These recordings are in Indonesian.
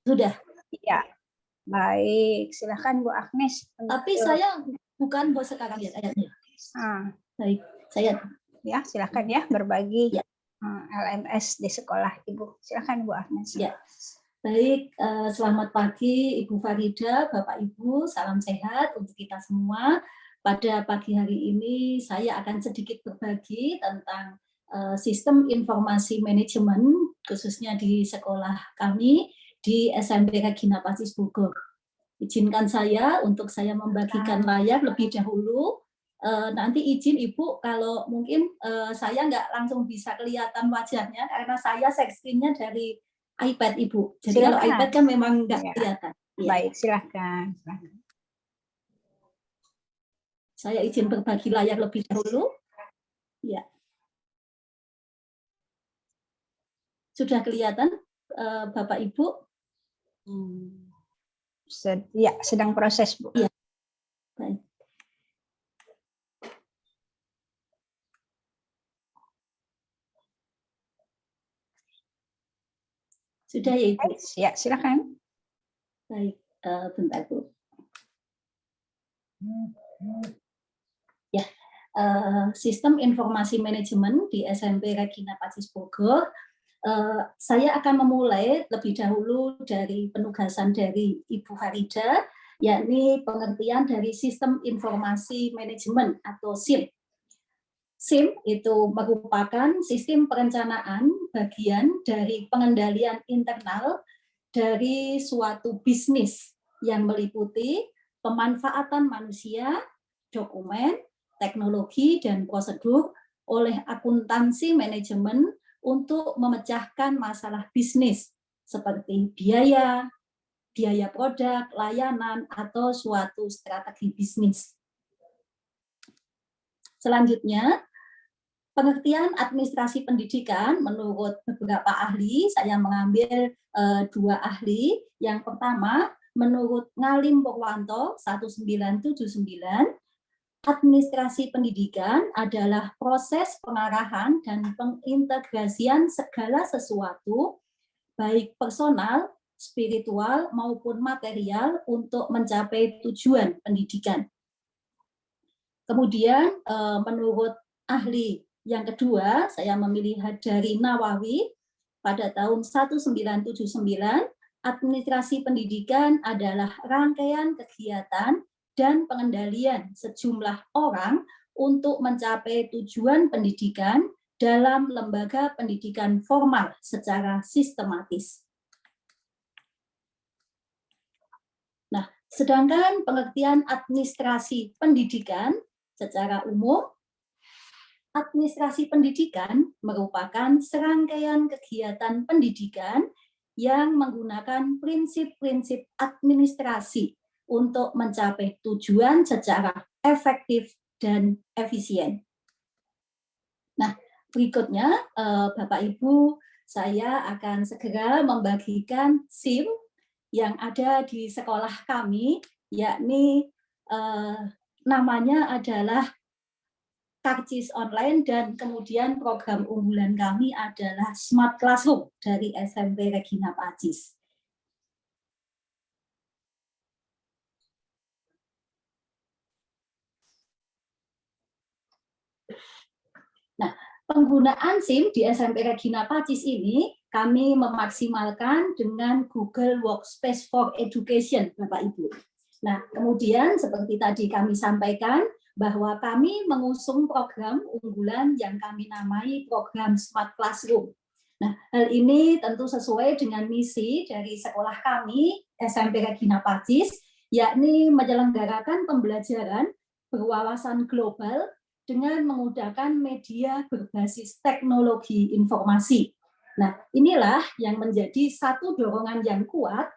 Sudah. Ya, baik. Silakan Bu Agnes. Tapi saya bukan bos sekarang ya kayaknya. Baik, saya. Ya, silakan ya berbagi ya. LMS di sekolah Ibu. Silakan Bu Agnes. Ya. Baik, selamat pagi Ibu Farida, Bapak Ibu, salam sehat untuk kita semua. Pada pagi hari ini saya akan sedikit berbagi tentang sistem informasi manajemen, khususnya di sekolah kami di SMP Regina Pacis Bogor. Izinkan saya untuk saya membagikan layar lebih dahulu. Nanti izin Ibu kalau mungkin saya nggak langsung bisa kelihatan wajahnya karena saya share screen-nya dari iPad Ibu. Jadi silakan. Kalau iPad kan memang nggak kelihatan. Ya. Baik, silakan. Saya izin berbagi layar lebih dahulu. Ya. Sudah kelihatan Bapak Ibu? Ya, sedang proses Bu. Ya. Baik. Sudah ya Ibu? Ya, silakan. Baik, bentar Bu. Ya, sistem informasi manajemen di SMP Regina Pacis Bogor. Saya akan memulai lebih dahulu dari penugasan dari Ibu Farida, yakni pengertian dari sistem informasi manajemen atau SIM. SIM itu merupakan sistem perencanaan bagian dari pengendalian internal dari suatu bisnis yang meliputi pemanfaatan manusia, dokumen, teknologi, dan prosedur oleh akuntansi manajemen untuk memecahkan masalah bisnis seperti biaya produk, layanan, atau suatu strategi bisnis. Selanjutnya, pengertian administrasi pendidikan menurut beberapa ahli, saya mengambil 2 ahli. Yang pertama, menurut Ngalim Purwanto 1979, administrasi pendidikan adalah proses pengarahan dan pengintegrasian segala sesuatu, baik personal, spiritual, maupun material untuk mencapai tujuan pendidikan. Kemudian menurut ahli yang kedua, saya memilih dari Nawawi pada tahun 1979, administrasi pendidikan adalah rangkaian kegiatan dan pengendalian sejumlah orang untuk mencapai tujuan pendidikan dalam lembaga pendidikan formal secara sistematis. Nah, sedangkan pengertian administrasi pendidikan secara umum, administrasi pendidikan merupakan serangkaian kegiatan pendidikan yang menggunakan prinsip-prinsip administrasi untuk mencapai tujuan secara efektif dan efisien. Nah, berikutnya Bapak Ibu, saya akan segera membagikan SIM yang ada di sekolah kami, yakni namanya adalah Karcis Online, dan kemudian program unggulan kami adalah Smart Classroom dari SMP Regina Pacis. Nah, penggunaan SIM di SMP Regina Pacis ini kami memaksimalkan dengan Google Workspace for Education, Bapak Ibu. Nah, kemudian seperti tadi kami sampaikan, bahwa kami mengusung program unggulan yang kami namai program Smart Classroom. Nah, hal ini tentu sesuai dengan misi dari sekolah kami, SMP Regina Pacis, yakni menyelenggarakan pembelajaran berwawasan global dengan menggunakan media berbasis teknologi informasi. Nah, inilah yang menjadi satu dorongan yang kuat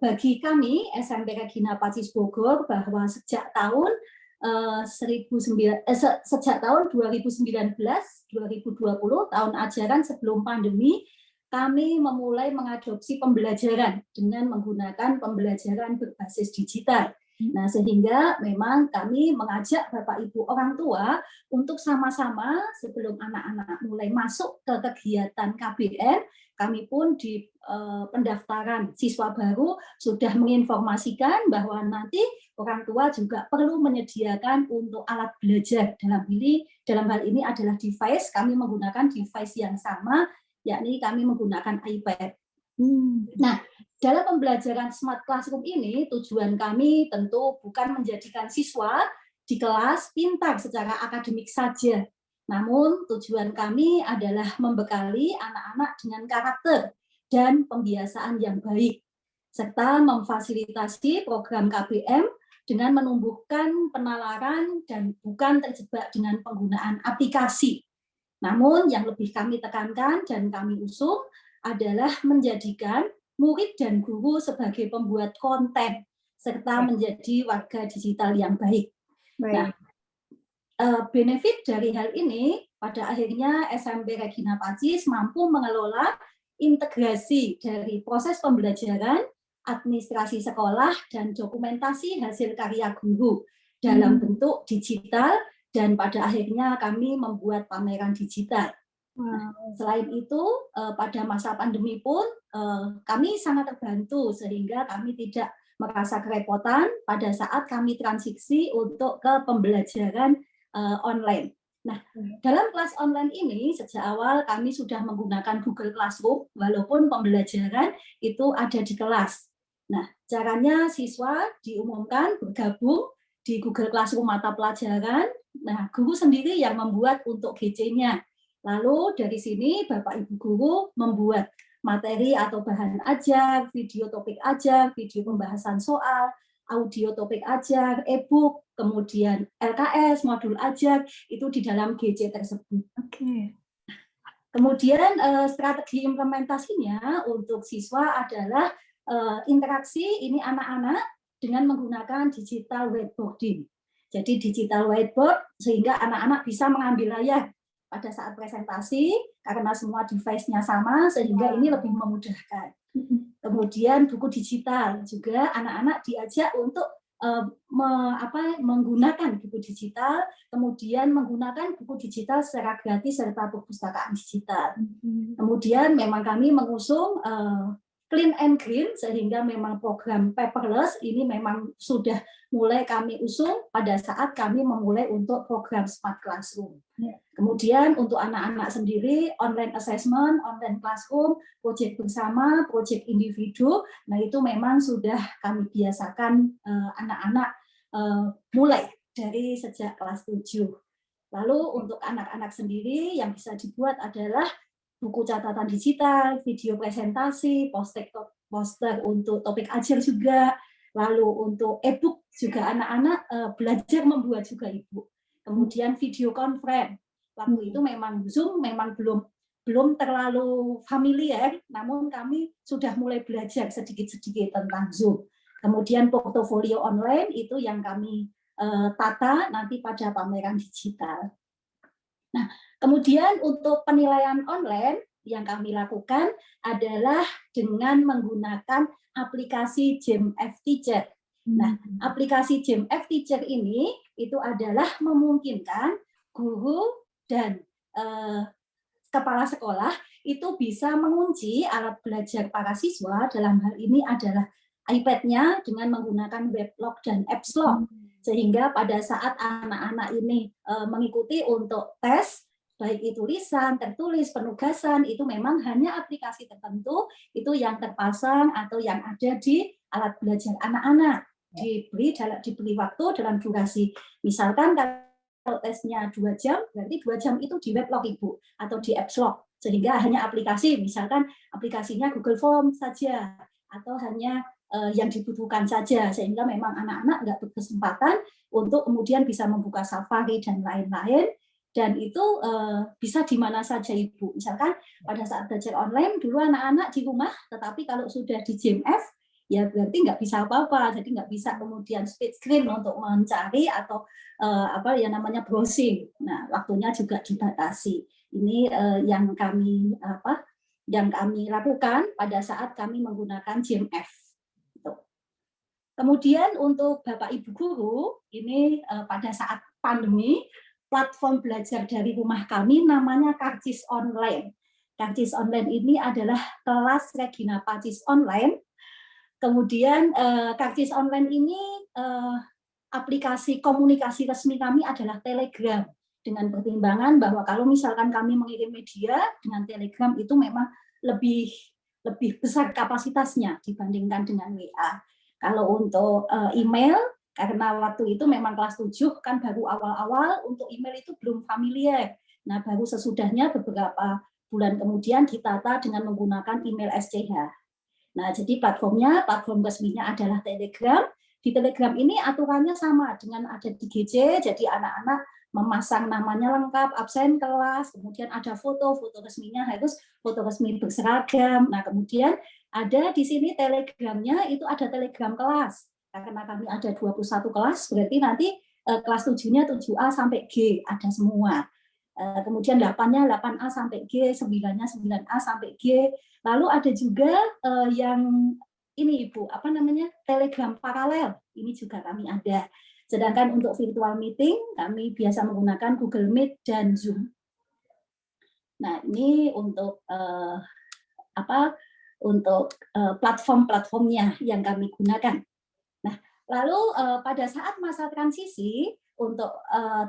bagi kami SMP Regina Pacis Bogor, bahwa sejak tahun 2019, tahun ajaran sebelum pandemi, kami memulai mengadopsi pembelajaran dengan menggunakan pembelajaran berbasis digital. Nah, sehingga memang kami mengajak Bapak Ibu orang tua untuk sama-sama sebelum anak-anak mulai masuk ke kegiatan KBM, kami pun di pendaftaran siswa baru sudah menginformasikan bahwa nanti orang tua juga perlu menyediakan untuk alat belajar. Dalam hal ini adalah device, kami menggunakan device yang sama, yakni kami menggunakan iPad. Nah, dalam pembelajaran smart classroom ini, tujuan kami tentu bukan menjadikan siswa di kelas pintar secara akademik saja. Namun, tujuan kami adalah membekali anak-anak dengan karakter dan pembiasaan yang baik, serta memfasilitasi program KBM dengan menumbuhkan penalaran dan bukan terjebak dengan penggunaan aplikasi. Namun, yang lebih kami tekankan dan kami usung adalah menjadikan murid dan guru sebagai pembuat konten serta menjadi warga digital yang baik. Nah, benefit dari hal ini pada akhirnya SMP Regina Pacis mampu mengelola integrasi dari proses pembelajaran, administrasi sekolah, dan dokumentasi hasil karya guru dalam bentuk digital, dan pada akhirnya kami membuat pameran digital. Nah, selain itu, pada masa pandemi pun kami sangat terbantu sehingga kami tidak merasa kerepotan pada saat kami transisi untuk ke pembelajaran online. Nah, dalam kelas online ini sejak awal kami sudah menggunakan Google Classroom walaupun pembelajaran itu ada di kelas. Nah, caranya siswa diumumkan bergabung di Google Classroom mata pelajaran. Nah, guru sendiri yang membuat untuk GC-nya. Lalu dari sini Bapak Ibu guru membuat materi atau bahan ajar, video topik ajar, video pembahasan soal, audio topik ajar, e-book, kemudian LKS, modul ajar, itu di dalam GC tersebut. Kemudian strategi implementasinya untuk siswa adalah interaksi ini anak-anak dengan menggunakan digital whiteboarding. Jadi digital whiteboard sehingga anak-anak bisa mengambil layar pada saat presentasi karena semua device-nya sama sehingga ini lebih memudahkan. Kemudian buku digital juga anak-anak diajak untuk menggunakan buku digital, kemudian menggunakan buku digital secara gratis serta perpustakaan digital. Kemudian memang kami mengusung clean and green sehingga memang program paperless ini memang sudah mulai kami usung pada saat kami memulai untuk program Smart Classroom. Kemudian untuk anak-anak sendiri online assessment, online classroom, proyek bersama, proyek individu, nah itu memang sudah kami biasakan anak-anak mulai dari sejak kelas 7. Lalu untuk anak-anak sendiri yang bisa dibuat adalah buku catatan digital, video presentasi, poster untuk topik ajar juga, lalu untuk e-book juga anak-anak belajar membuat juga e-book. Kemudian video conference, waktu itu memang Zoom memang belum terlalu familiar, namun kami sudah mulai belajar sedikit-sedikit tentang Zoom. Kemudian portofolio online itu yang kami tata nanti pada pameran digital. Nah, kemudian untuk penilaian online yang kami lakukan adalah dengan menggunakan aplikasi GemF Teacher. Nah, aplikasi GemF Teacher ini itu adalah memungkinkan guru dan kepala sekolah itu bisa mengunci alat belajar para siswa, dalam hal ini adalah iPad-nya dengan menggunakan weblog dan apps lock. Sehingga pada saat anak-anak ini mengikuti untuk tes, baik itu lisan, tertulis, penugasan, itu memang hanya aplikasi tertentu itu yang terpasang atau yang ada di alat belajar anak-anak. Diberi waktu dalam durasi. Misalkan kalau tesnya 2 jam, berarti 2 jam itu di weblog Ibu atau di apps lock. Sehingga hanya aplikasi, misalkan aplikasinya Google Form saja atau hanya yang dibutuhkan saja, sehingga memang anak-anak nggak berkesempatan untuk kemudian bisa membuka Safari dan lain-lain, dan itu bisa di mana saja Ibu. Misalkan pada saat belajar online dulu anak-anak di rumah, tetapi kalau sudah di GemF ya berarti nggak bisa apa-apa, jadi nggak bisa kemudian split screen untuk mencari atau browsing. Nah, waktunya juga dibatasi. Ini yang kami lakukan pada saat kami menggunakan GemF. Kemudian untuk Bapak Ibu guru, ini pada saat pandemi, platform belajar dari rumah kami namanya Karcis Online. Karcis online ini adalah kelas Regina Pacis online. Kemudian Karcis online ini aplikasi komunikasi resmi kami adalah Telegram, dengan pertimbangan bahwa kalau misalkan kami mengirim media dengan Telegram itu memang lebih besar kapasitasnya dibandingkan dengan WA. Kalau untuk email, karena waktu itu memang kelas 7 kan baru awal-awal, untuk email itu belum familiar. Nah, baru sesudahnya beberapa bulan kemudian ditata dengan menggunakan email SCH. Nah, jadi platform resminya adalah Telegram. Di Telegram ini aturannya sama dengan ada di GC, jadi anak-anak memasang namanya lengkap, absen kelas, kemudian ada foto resminya harus foto resmi berseragam. Nah, kemudian ada di sini Telegramnya, itu ada Telegram kelas. Karena kami ada 21 kelas, berarti nanti kelas 7-nya 7A sampai G, ada semua. Kemudian 8-nya 8A sampai G, 9-nya 9A sampai G. Lalu ada juga yang ini Ibu, apa namanya, Telegram paralel. Ini juga kami ada. Sedangkan untuk virtual meeting, kami biasa menggunakan Google Meet dan Zoom. Nah, ini untuk platform-platformnya yang kami gunakan. Nah, lalu pada saat masa transisi, untuk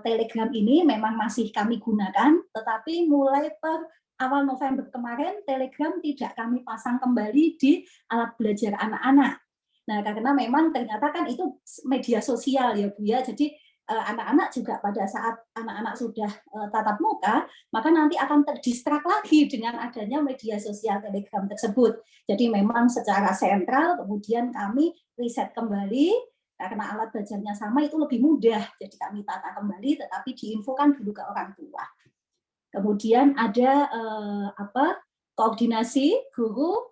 Telegram ini memang masih kami gunakan, tetapi mulai per awal November kemarin, Telegram tidak kami pasang kembali di alat belajar anak-anak. Nah, karena memang ternyata kan itu media sosial ya Bu ya, jadi anak-anak juga pada saat anak-anak sudah tatap muka, maka nanti akan terdistrak lagi dengan adanya media sosial Telegram tersebut. Jadi memang secara sentral kemudian kami riset kembali, karena alat belajarnya sama itu lebih mudah, jadi kami tata kembali, tetapi diinfokan dulu ke orang tua. Kemudian ada koordinasi guru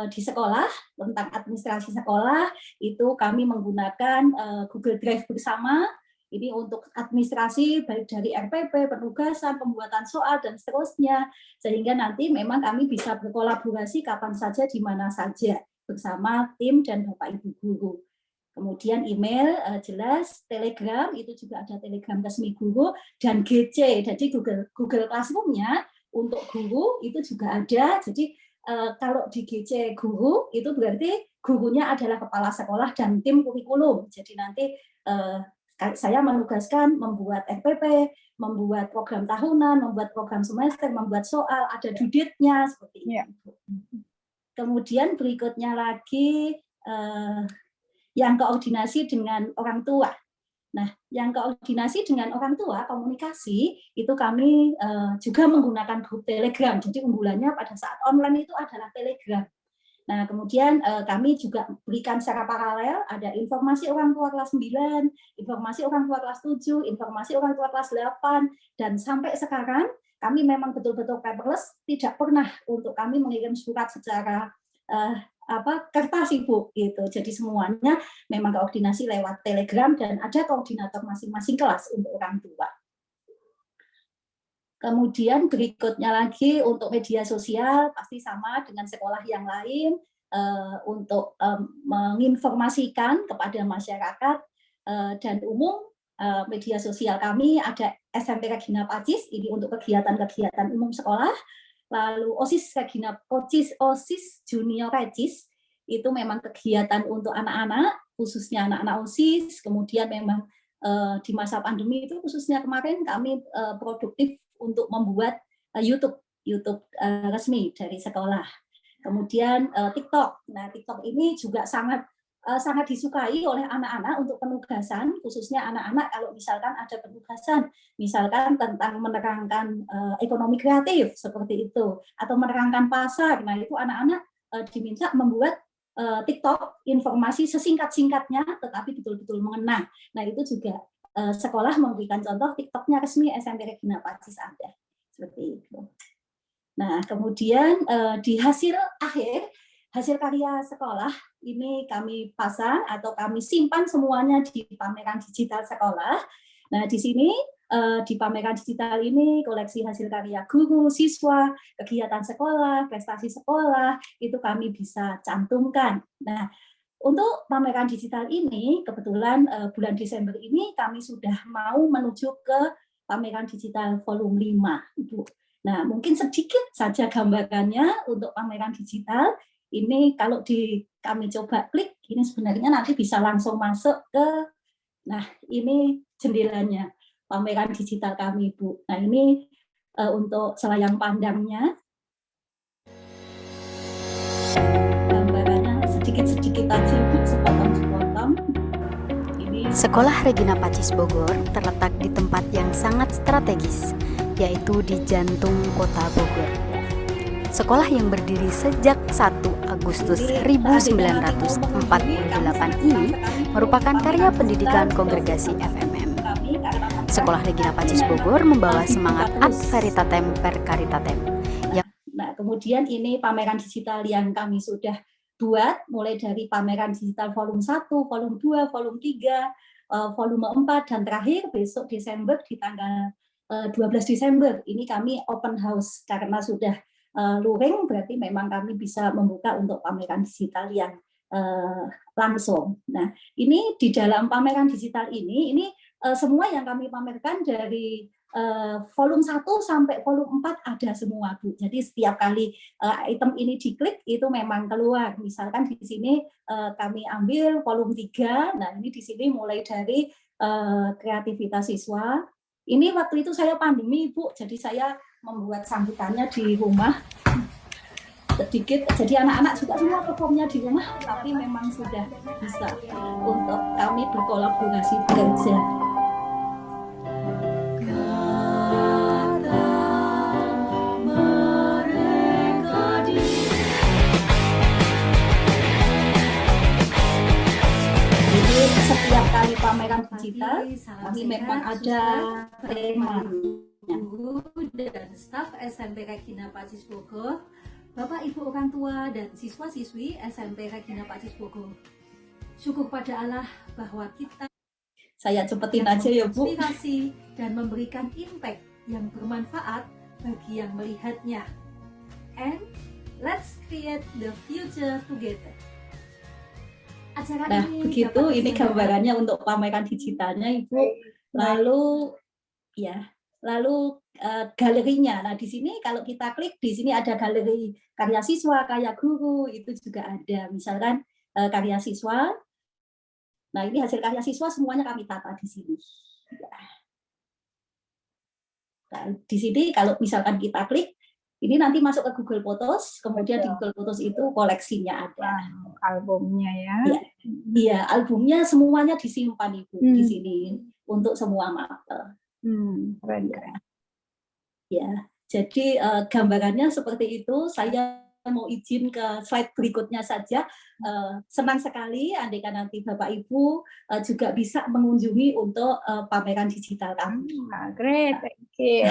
di sekolah tentang administrasi sekolah, itu kami menggunakan Google Drive bersama. Ini untuk administrasi baik dari RPP, penugasan, pembuatan soal dan seterusnya, sehingga nanti memang kami bisa berkolaborasi kapan saja di mana saja bersama tim dan Bapak Ibu guru. Kemudian email jelas, Telegram itu juga ada Telegram resmi guru, dan GC, jadi Google Classroom-nya untuk guru itu juga ada. Jadi kalau di GC guru itu berarti gurunya adalah kepala sekolah dan tim kurikulum. Jadi nanti saya menugaskan membuat RPP, membuat program tahunan, membuat program semester, membuat soal, ada due date-nya seperti itu. Kemudian berikutnya lagi yang koordinasi dengan orang tua. Nah, yang koordinasi dengan orang tua, komunikasi, itu kami juga menggunakan grup Telegram. Jadi unggulannya pada saat online itu adalah Telegram. Nah, kemudian kami juga berikan secara paralel, ada informasi orang tua kelas 9, informasi orang tua kelas 7, informasi orang tua kelas 8, dan sampai sekarang kami memang betul-betul paperless, tidak pernah untuk kami mengirim surat secara kertas Ibu gitu. Jadi semuanya memang koordinasi lewat Telegram dan ada koordinator masing-masing kelas untuk orang tua. Kemudian berikutnya lagi untuk media sosial pasti sama dengan sekolah yang lain untuk menginformasikan kepada masyarakat dan umum. Media sosial kami ada SMP Regina Pacis, ini untuk kegiatan-kegiatan umum sekolah. Lalu OSIS Regina Pacis, OSIS Junior Regis, itu memang kegiatan untuk anak-anak, khususnya anak-anak OSIS. Kemudian memang di masa pandemi itu khususnya kemarin kami produktif untuk membuat YouTube resmi dari sekolah. Kemudian TikTok. Nah, TikTok ini juga sangat disukai oleh anak-anak untuk penugasan, khususnya anak-anak kalau misalkan ada penugasan, misalkan tentang menerangkan ekonomi kreatif seperti itu, atau menerangkan pasar. Nah, itu anak-anak diminta membuat TikTok informasi sesingkat-singkatnya, tetapi betul-betul mengena. Nah, itu juga sekolah memberikan contoh TikToknya resmi SMP Regina Pacis ada. Seperti itu. Nah, kemudian di hasil akhir, hasil karya sekolah ini kami pasang atau kami simpan semuanya di pameran digital sekolah. Nah, di sini di pameran digital ini koleksi hasil karya guru, siswa, kegiatan sekolah, prestasi sekolah, itu kami bisa cantumkan. Nah, untuk pameran digital ini kebetulan bulan Desember ini kami sudah mau menuju ke pameran digital volume 5, Ibu. Nah, mungkin sedikit saja gambarannya untuk pameran digital. Ini kalau kami coba klik, ini sebenarnya nanti bisa langsung masuk ke, nah ini jendelanya pameran digital kami, Bu. Nah ini untuk selayang pandangnya, gambarannya sedikit-sedikit aja, Bu, sepotong-sepotong. Sekolah Regina Pacis Bogor terletak di tempat yang sangat strategis, yaitu di jantung kota Bogor. Sekolah yang berdiri sejak 1 Agustus 1948 ini merupakan karya pendidikan Kongregasi FMM. Sekolah Regina Pacis Bogor membawa semangat Ad Veritatem per Caritatem. Nah, kemudian ini pameran digital yang kami sudah buat, mulai dari pameran digital volume 1, volume 2, volume 3, volume 4, dan terakhir besok Desember di tanggal 12 Desember, ini kami open house, karena sudah luring, berarti memang kami bisa membuka untuk pameran digital yang langsung. Nah, ini di dalam pameran digital ini semua yang kami pamerkan dari volume 1 sampai volume 4 ada semua, Bu. Jadi setiap kali item ini diklik itu memang keluar. Misalkan di sini kami ambil volume 3. Nah, ini di sini mulai dari kreativitas siswa. Ini waktu itu saya pandemi, Bu. Jadi saya membuat sambutannya di rumah sedikit. Jadi anak-anak juga semua performnya di rumah, tapi memang sudah bisa untuk kami berkolaborasi bekerja. Setiap kali pameran digital, kami memang ada tema. Guru dan staf SMP Regina Pacis Bogor, Bapak Ibu orang tua dan siswa-siswi SMP Regina Pacis Bogor. Syukur pada Allah bahwa kita saya cepetin aja ya, Bu. Inspirasi dan memberikan impact yang bermanfaat bagi yang melihatnya. And let's create the future together. Nah, begitu ini gambarannya untuk pameran digitalnya, Ibu. Lalu galerinya. Nah, di sini kalau kita klik, di sini ada galeri karya siswa, karya guru, itu juga ada. Misalkan karya siswa. Nah, ini hasil karya siswa semuanya kami tata di sini. Nah, di sini kalau misalkan kita klik, ini nanti masuk ke Google Photos, kemudian di Google Photos itu koleksinya ada. Albumnya ya. Iya, albumnya semuanya disimpan, Ibu, di sini untuk semua mapel. Keren. Ya, jadi gambarannya seperti itu. Saya mau izin ke slide berikutnya saja. Senang sekali andaikan nanti Bapak Ibu juga bisa mengunjungi untuk pameran digital kami. Great, thank you.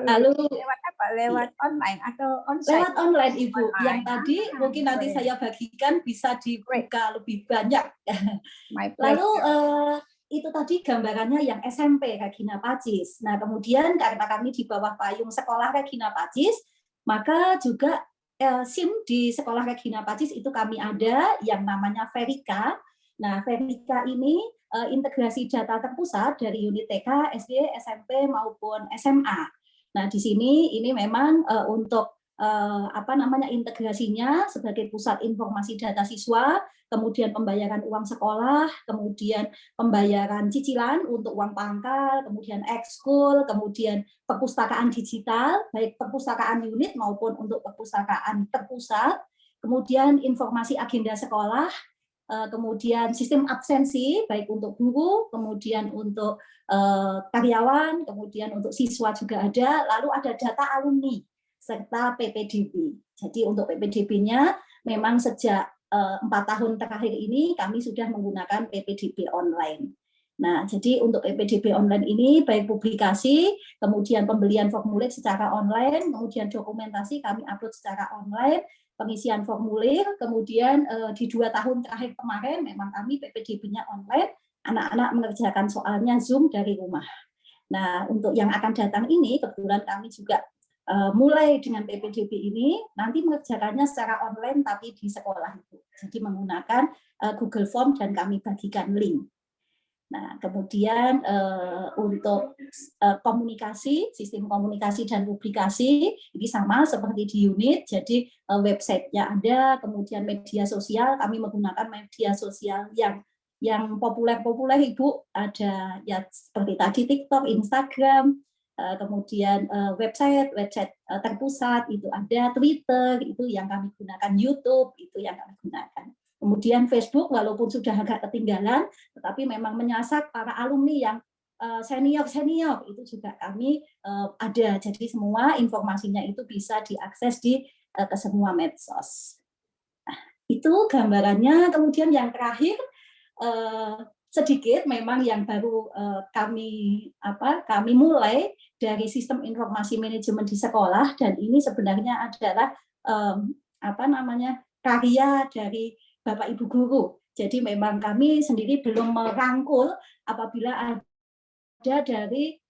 Lalu lewat apa? Lewat online atau onsite? Lewat online, Ibu. Online. Yang tadi mungkin nanti saya bagikan bisa dibuka lebih banyak. Lalu itu tadi gambarannya yang SMP Regina Pacis. Nah, kemudian karena kami di bawah payung Sekolah Regina Pacis, maka juga SIM di Sekolah Regina Pacis itu kami ada yang namanya Verika. Nah, Verika ini integrasi data terpusat dari unit TK, SD, SMP maupun SMA. Nah, di sini ini memang untuk integrasinya sebagai pusat informasi data siswa, kemudian pembayaran uang sekolah, kemudian pembayaran cicilan untuk uang pangkal, kemudian ekskul, kemudian perpustakaan digital, baik perpustakaan unit maupun untuk perpustakaan terpusat, kemudian informasi agenda sekolah, kemudian sistem absensi, baik untuk guru, kemudian untuk karyawan, kemudian untuk siswa juga ada, lalu ada data alumni, serta PPDB. Jadi untuk PPDB-nya memang sejak 4 tahun terakhir ini kami sudah menggunakan PPDB online. Nah, jadi untuk PPDB online ini baik publikasi, kemudian pembelian formulir secara online, kemudian dokumentasi kami upload secara online, pengisian formulir, kemudian di 2 tahun terakhir kemarin memang kami PPDB-nya online, anak-anak mengerjakan soalnya Zoom dari rumah. Nah, untuk yang akan datang ini kebetulan kami juga mulai dengan PPDB ini nanti mengerjakannya secara online tapi di sekolah itu. Jadi menggunakan Google Form dan kami bagikan link. Nah, kemudian untuk komunikasi, sistem komunikasi dan publikasi ini sama seperti di unit. Jadi websitenya ada, kemudian media sosial kami menggunakan media sosial yang populer-populer Ibu, ada ya seperti tadi TikTok, Instagram, kemudian website terpusat itu ada, Twitter itu yang kami gunakan, YouTube itu yang kami gunakan. Kemudian Facebook walaupun sudah agak ketinggalan, tetapi memang menyasar para alumni yang senior itu juga kami ada. Jadi semua informasinya itu bisa diakses ke semua medsos. Nah, itu gambarannya. Kemudian yang terakhir sedikit memang yang baru kami mulai dari sistem informasi manajemen di sekolah, dan ini sebenarnya adalah karya dari Bapak Ibu guru. Jadi memang kami sendiri belum merangkul apabila ada dari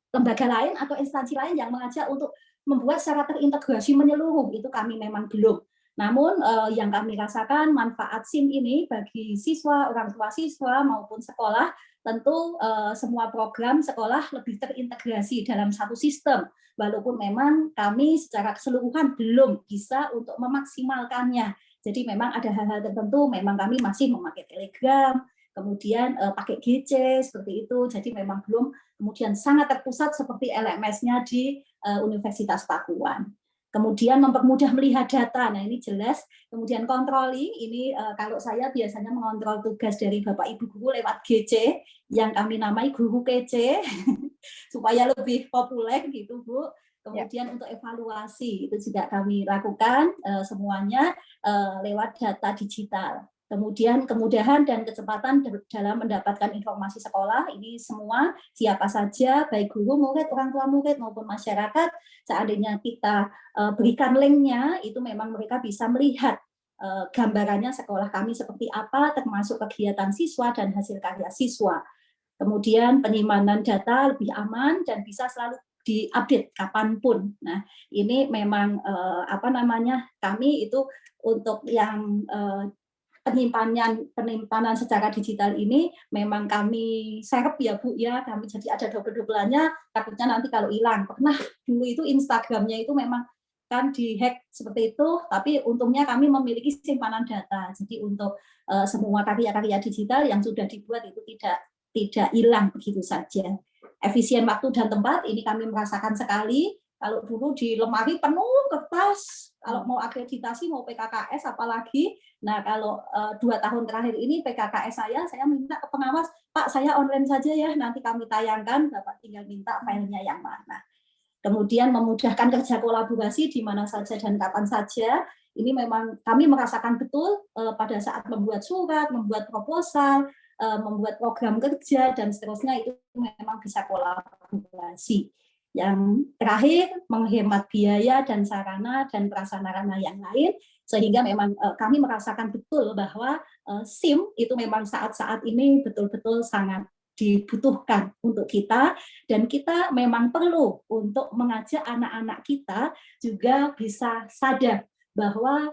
lembaga lain atau instansi lain yang mengajak untuk membuat secara terintegrasi menyeluruh, itu kami memang belum. Namun yang kami rasakan manfaat SIM ini bagi siswa, orang tua siswa maupun sekolah, tentu semua program sekolah lebih terintegrasi dalam satu sistem. Walaupun memang kami secara keseluruhan belum bisa untuk memaksimalkannya. Jadi memang ada hal-hal tertentu, memang kami masih memakai Telegram, kemudian pakai GC seperti itu. Jadi memang belum kemudian sangat terpusat seperti LMS-nya di Universitas Pakuan. Kemudian mempermudah melihat data. Nah ini jelas. Kemudian controlling ini kalau saya biasanya mengontrol tugas dari Bapak Ibu guru lewat GC yang kami namai guru kece supaya lebih populer gitu Bu. Kemudian untuk evaluasi itu juga kami lakukan semuanya lewat data digital. Kemudian kemudahan dan kecepatan dalam mendapatkan informasi sekolah, ini semua siapa saja, baik guru, murid, orang tua murid maupun masyarakat, seandainya kita berikan linknya, itu memang mereka bisa melihat gambarannya sekolah kami seperti apa, termasuk kegiatan siswa dan hasil karya siswa. Kemudian penyimpanan data lebih aman dan bisa selalu diupdate kapanpun. Nah, ini memang kami itu untuk yang penyimpanan secara digital ini memang kami serap ya Bu ya, kami jadi ada double-doubleannya, takutnya nanti kalau hilang. Pernah dulu itu Instagramnya itu memang kan dihack seperti itu, tapi untungnya kami memiliki simpanan data. Jadi untuk semua karya-karya digital yang sudah dibuat itu tidak hilang begitu saja. Efisien waktu dan tempat ini kami merasakan sekali. Kalau dulu di lemari penuh kertas, kalau mau akreditasi mau PKKS apalagi. Nah kalau 2 tahun terakhir ini PKKS saya minta ke pengawas, Pak saya online saja ya, nanti kami tayangkan, Bapak tinggal minta filenya yang mana. Kemudian memudahkan kerja kolaborasi di mana saja dan kapan saja. Ini memang kami merasakan betul pada saat membuat surat, membuat proposal, membuat program kerja dan seterusnya, itu memang bisa kolaborasi. Yang terakhir menghemat biaya dan sarana dan prasarana yang lain, sehingga memang kami merasakan betul bahwa SIM itu memang saat-saat ini betul-betul sangat dibutuhkan untuk kita, dan kita memang perlu untuk mengajak anak-anak kita juga bisa sadar bahwa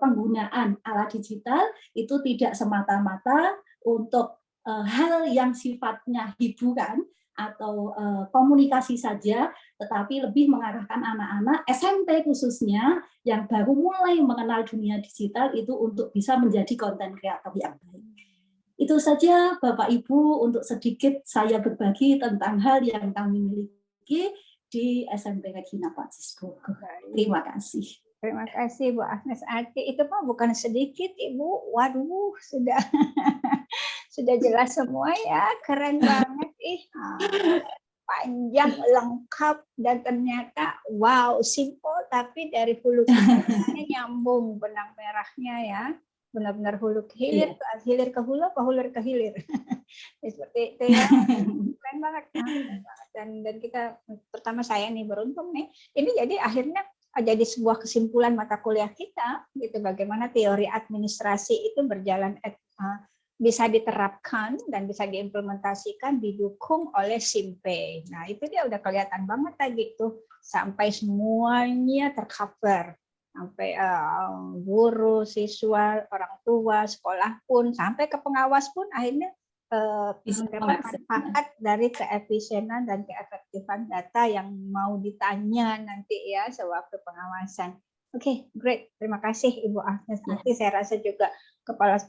penggunaan alat digital itu tidak semata-mata untuk hal yang sifatnya hiburan atau komunikasi saja, tetapi lebih mengarahkan anak-anak SMP khususnya yang baru mulai mengenal dunia digital itu untuk bisa menjadi konten kreator yang baik. Itu saja Bapak Ibu untuk sedikit saya berbagi tentang hal yang kami miliki di SMP Regina Pacis Bogor. Terima kasih. Terima kasih Bu Agnes Ati. Itu mah bukan sedikit Ibu. Waduh, sudah jelas semua ya. Keren banget. Panjang, lengkap, dan ternyata wow, simple tapi dari hulu ke hilirnya nyambung benang merahnya ya. Benar-benar hulu ke hilir, hilir ke hulu, ke hulu ke hilir. Seperti itu ya. Keren banget. Dan kita, pertama saya nih beruntung nih. Ini jadi akhirnya jadi sebuah kesimpulan mata kuliah kita gitu, bagaimana teori administrasi itu berjalan bisa diterapkan dan bisa diimplementasikan didukung oleh SIMPE. Nah itu dia udah kelihatan banget tadi tuh, sampai semuanya tercover, sampai guru, siswa, orang tua, sekolah pun, sampai ke pengawas pun akhirnya Bisa mendapat mengakses. manfaat dari keefisienan dan keefektifan data yang mau ditanya nanti ya sewaktu pengawasan. Oke, great. Terima kasih Ibu Agnes. Nanti saya rasa juga kepala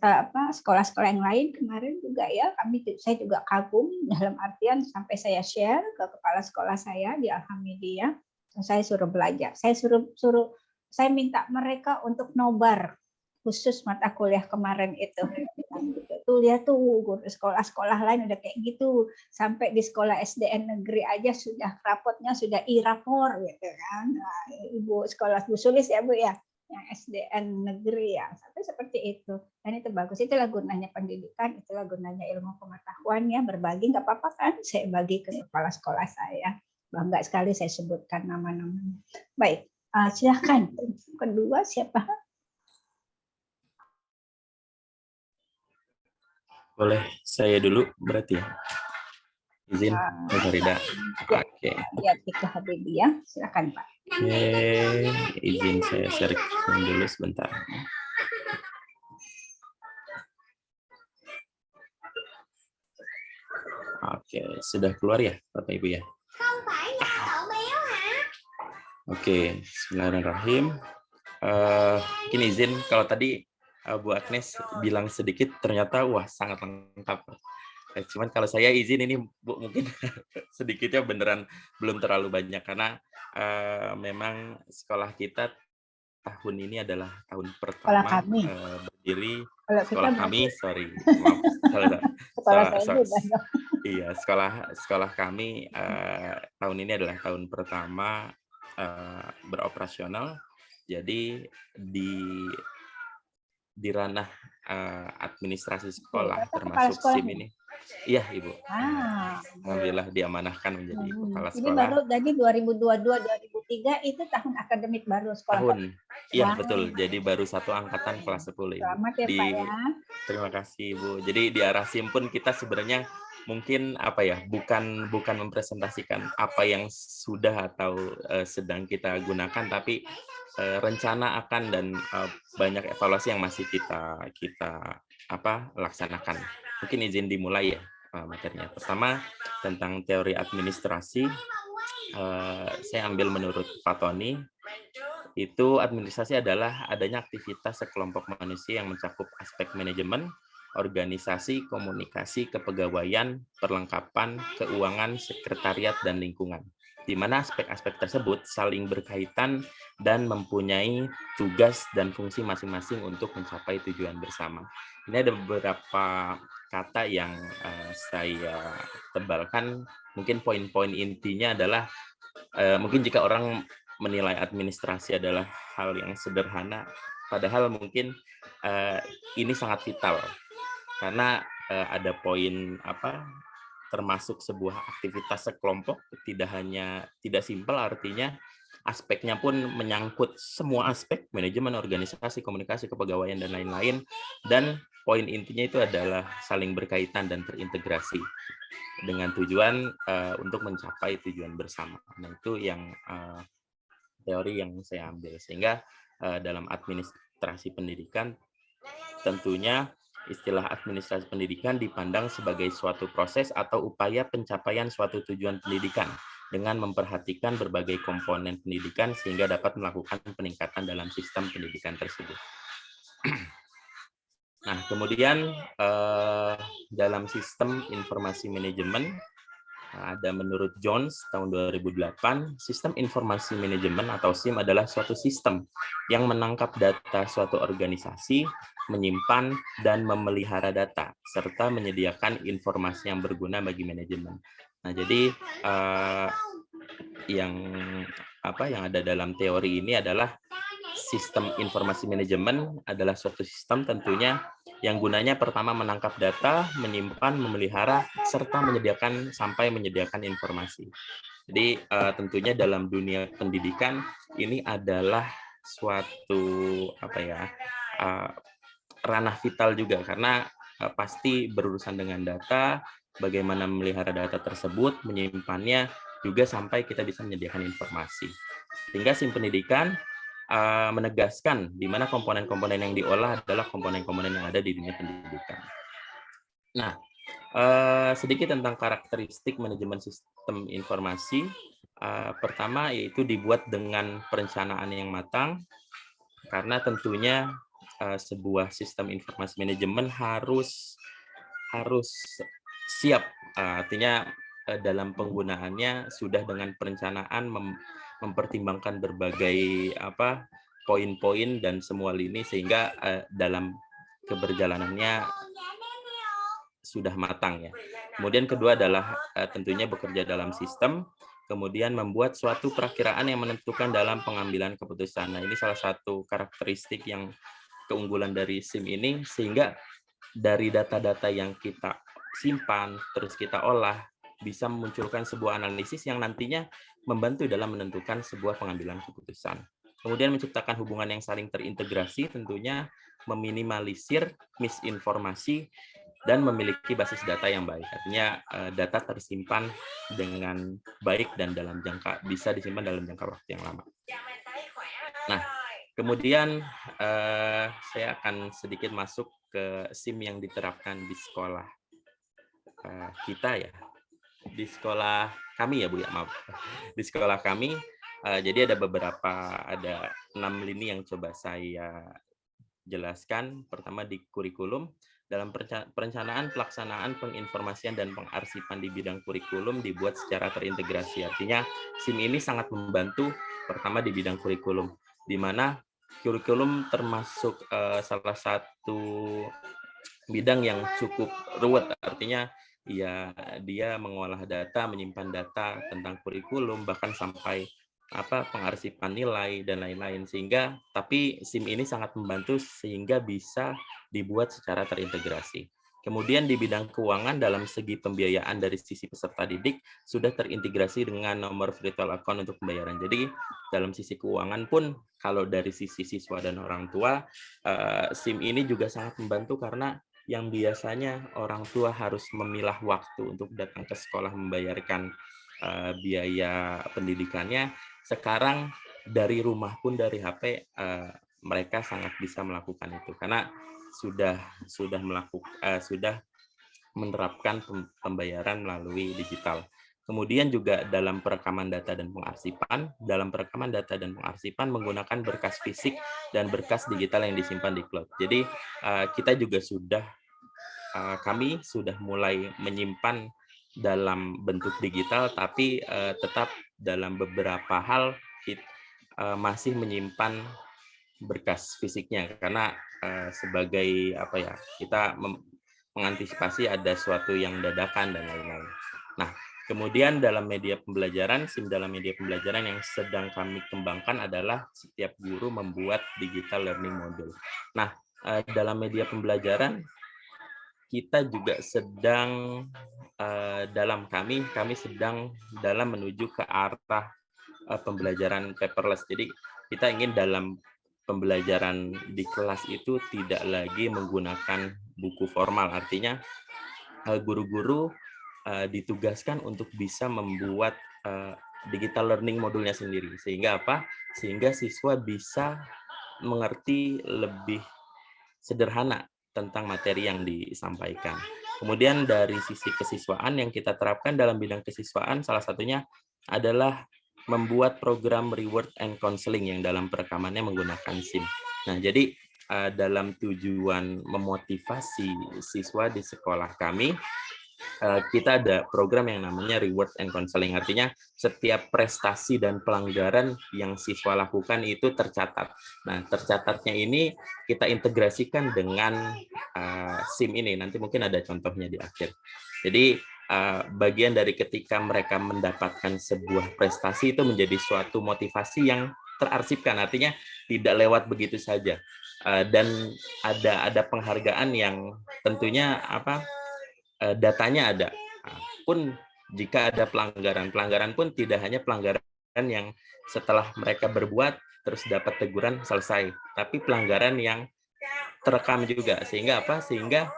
sekolah-sekolah yang lain kemarin juga ya, saya juga kagum dalam artian sampai saya share ke kepala sekolah saya di Alhamdulillah. Saya suruh belajar. Saya minta mereka untuk nobar khusus mata kuliah kemarin itu. Tuh lihat tuh sekolah-sekolah lain udah kayak gitu, sampai di sekolah SDN negeri aja sudah rapotnya sudah e-rapor gitu kan. Nah, Ibu sekolah Bu Sulis ya Bu ya, yang SDN negeri ya, sampai seperti itu. Dan itu bagus, itulah gunanya pendidikan, itulah gunanya ilmu pengetahuan ya, berbagi nggak apa-apa kan, saya bagi ke kepala sekolah saya. Bangga sekali saya sebutkan nama-namanya. Baik, silakan. Kedua siapa? Boleh saya dulu berarti ya? Izin, Bu Farida. Ya, Oke. ya Tika Habibie, silakan Pak. Oke, izin saya share screen dulu sebentar. Oke, sudah keluar ya Bapak Ibu ya? Oke, bismillahirrahmanirrahim. Mungkin izin kalau tadi Bu Agnes bilang sedikit, ternyata wah sangat lengkap. Cuman kalau saya izin ini Bu mungkin sedikitnya beneran belum terlalu banyak karena memang sekolah kita tahun ini adalah tahun pertama kami. berdiri. Kalau Sekolah kita kami, sorry, maaf. sekolah saya juga. Iya, sekolah kami tahun ini adalah tahun pertama beroperasional. Jadi di ranah administrasi sekolah termasuk SIM ini. Iya, Ibu. Alhamdulillah diamanahkan menjadi kepala sekolah. Ini baru jadi 2022-2023 itu tahun akademik baru sekolah. Tahun. Iya, betul. Jadi baru satu angkatan kelas 10, Ibu. Selamat ya, Pak ya. Terima kasih, Ibu. Jadi di arah SIM pun kita sebenarnya mungkin apa ya, bukan mempresentasikan apa yang sudah atau sedang kita gunakan, tapi rencana akan dan banyak evaluasi yang masih kita laksanakan. Mungkin izin dimulai ya materinya. Pertama tentang teori administrasi, saya ambil menurut Fatoni. Itu administrasi adalah adanya aktivitas sekelompok manusia yang mencakup aspek manajemen, organisasi, komunikasi, kepegawaian, perlengkapan, keuangan, sekretariat, dan lingkungan. Di mana aspek-aspek tersebut saling berkaitan dan mempunyai tugas dan fungsi masing-masing untuk mencapai tujuan bersama. Ini ada beberapa kata yang saya tebalkan. Mungkin poin-poin intinya adalah mungkin jika orang menilai administrasi adalah hal yang sederhana, padahal mungkin ini sangat vital karena ada poin termasuk sebuah aktivitas sekelompok, tidak simpel, artinya aspeknya pun menyangkut semua aspek manajemen, organisasi, komunikasi, kepegawaian, dan lain-lain, dan poin intinya itu adalah saling berkaitan dan terintegrasi dengan tujuan untuk mencapai tujuan bersama. Nah, itu yang teori yang saya ambil, sehingga dalam administrasi pendidikan tentunya istilah administrasi pendidikan dipandang sebagai suatu proses atau upaya pencapaian suatu tujuan pendidikan dengan memperhatikan berbagai komponen pendidikan sehingga dapat melakukan peningkatan dalam sistem pendidikan tersebut. Nah, kemudian dalam sistem informasi manajemen ada menurut Jones tahun 2008, sistem informasi manajemen atau SIM adalah suatu sistem yang menangkap data suatu organisasi, menyimpan dan memelihara data, serta menyediakan informasi yang berguna bagi manajemen. Nah, jadi yang ada dalam teori ini adalah sistem informasi manajemen adalah suatu sistem tentunya yang gunanya pertama menangkap data, menyimpan, memelihara, serta menyediakan informasi. Jadi tentunya dalam dunia pendidikan ini adalah suatu ranah vital juga karena pasti berurusan dengan data, bagaimana memelihara data tersebut, menyimpannya, juga sampai kita bisa menyediakan informasi. Sehingga SIM pendidikan menegaskan di mana komponen-komponen yang diolah adalah komponen-komponen yang ada di dunia pendidikan. Nah, Sedikit tentang karakteristik manajemen sistem informasi. Pertama yaitu dibuat dengan perencanaan yang matang, karena tentunya sebuah sistem informasi manajemen harus siap. Artinya dalam penggunaannya sudah dengan perencanaan mempertimbangkan berbagai poin-poin dan semua lini, sehingga dalam keberjalanannya sudah matang ya. Kemudian kedua adalah tentunya bekerja dalam sistem, kemudian membuat suatu perakiraan yang menentukan dalam pengambilan keputusan. Nah, ini salah satu karakteristik yang keunggulan dari SIM ini, sehingga dari data-data yang kita simpan, terus kita olah, bisa memunculkan sebuah analisis yang nantinya membantu dalam menentukan sebuah pengambilan keputusan. Kemudian menciptakan hubungan yang saling terintegrasi, tentunya meminimalisir misinformasi dan memiliki basis data yang baik. Artinya data tersimpan dengan baik dan bisa disimpan dalam jangka waktu yang lama. Nah, kemudian saya akan sedikit masuk ke SIM yang diterapkan di sekolah kita ya. Di sekolah kami ya Bu ya, maaf. Di sekolah kami, jadi ada 6 lini yang coba saya jelaskan. Pertama di kurikulum. Dalam perencanaan, pelaksanaan, penginformasian, dan pengarsipan di bidang kurikulum dibuat secara terintegrasi. Artinya SIM ini sangat membantu pertama di bidang kurikulum, di mana kurikulum termasuk salah satu bidang yang cukup ruwet. Artinya ya dia mengolah data, menyimpan data tentang kurikulum, bahkan sampai pengarsipan nilai dan lain-lain, sehingga tapi SIM ini sangat membantu sehingga bisa dibuat secara terintegrasi. Kemudian di bidang keuangan, dalam segi pembiayaan dari sisi peserta didik sudah terintegrasi dengan nomor virtual account untuk pembayaran. Jadi dalam sisi keuangan pun, kalau dari sisi siswa dan orang tua, SIM ini juga sangat membantu, karena yang biasanya orang tua harus memilah waktu untuk datang ke sekolah membayarkan biaya pendidikannya, sekarang dari rumah pun dari HP mereka sangat bisa melakukan itu, karena sudah menerapkan pembayaran melalui digital. Kemudian juga dalam perekaman data dan pengarsipan, menggunakan berkas fisik dan berkas digital yang disimpan di cloud. Jadi kita juga kami sudah mulai menyimpan dalam bentuk digital, tapi tetap dalam beberapa hal masih menyimpan berkas fisiknya, karena sebagai kita mengantisipasi ada suatu yang dadakan dan lain-lain. Nah, kemudian dalam media pembelajaran, SIM dalam media pembelajaran yang sedang kami kembangkan adalah setiap guru membuat digital learning module. Nah, dalam media pembelajaran kita juga sedang kami sedang menuju ke arah pembelajaran paperless. Jadi kita ingin dalam pembelajaran di kelas itu tidak lagi menggunakan buku formal. Artinya guru-guru ditugaskan untuk bisa membuat digital learning modulnya sendiri. Sehingga Sehingga siswa bisa mengerti lebih sederhana tentang materi yang disampaikan. Kemudian dari sisi kesiswaan yang kita terapkan dalam bidang kesiswaan, salah satunya adalah membuat program reward and counseling yang dalam perekamannya menggunakan SIM. Nah, jadi dalam tujuan memotivasi siswa di sekolah kami, kita ada program yang namanya reward and counseling. Artinya setiap prestasi dan pelanggaran yang siswa lakukan itu tercatat. Nah, tercatatnya ini kita integrasikan dengan SIM ini. Nanti mungkin ada contohnya di akhir. Jadi bagian dari ketika mereka mendapatkan sebuah prestasi itu menjadi suatu motivasi yang terarsipkan. Artinya tidak lewat begitu saja. Dan ada penghargaan yang tentunya datanya ada. Pun jika ada pelanggaran pun tidak hanya pelanggaran yang setelah mereka berbuat terus dapat teguran selesai, tapi pelanggaran yang terekam juga, sehingga sehingga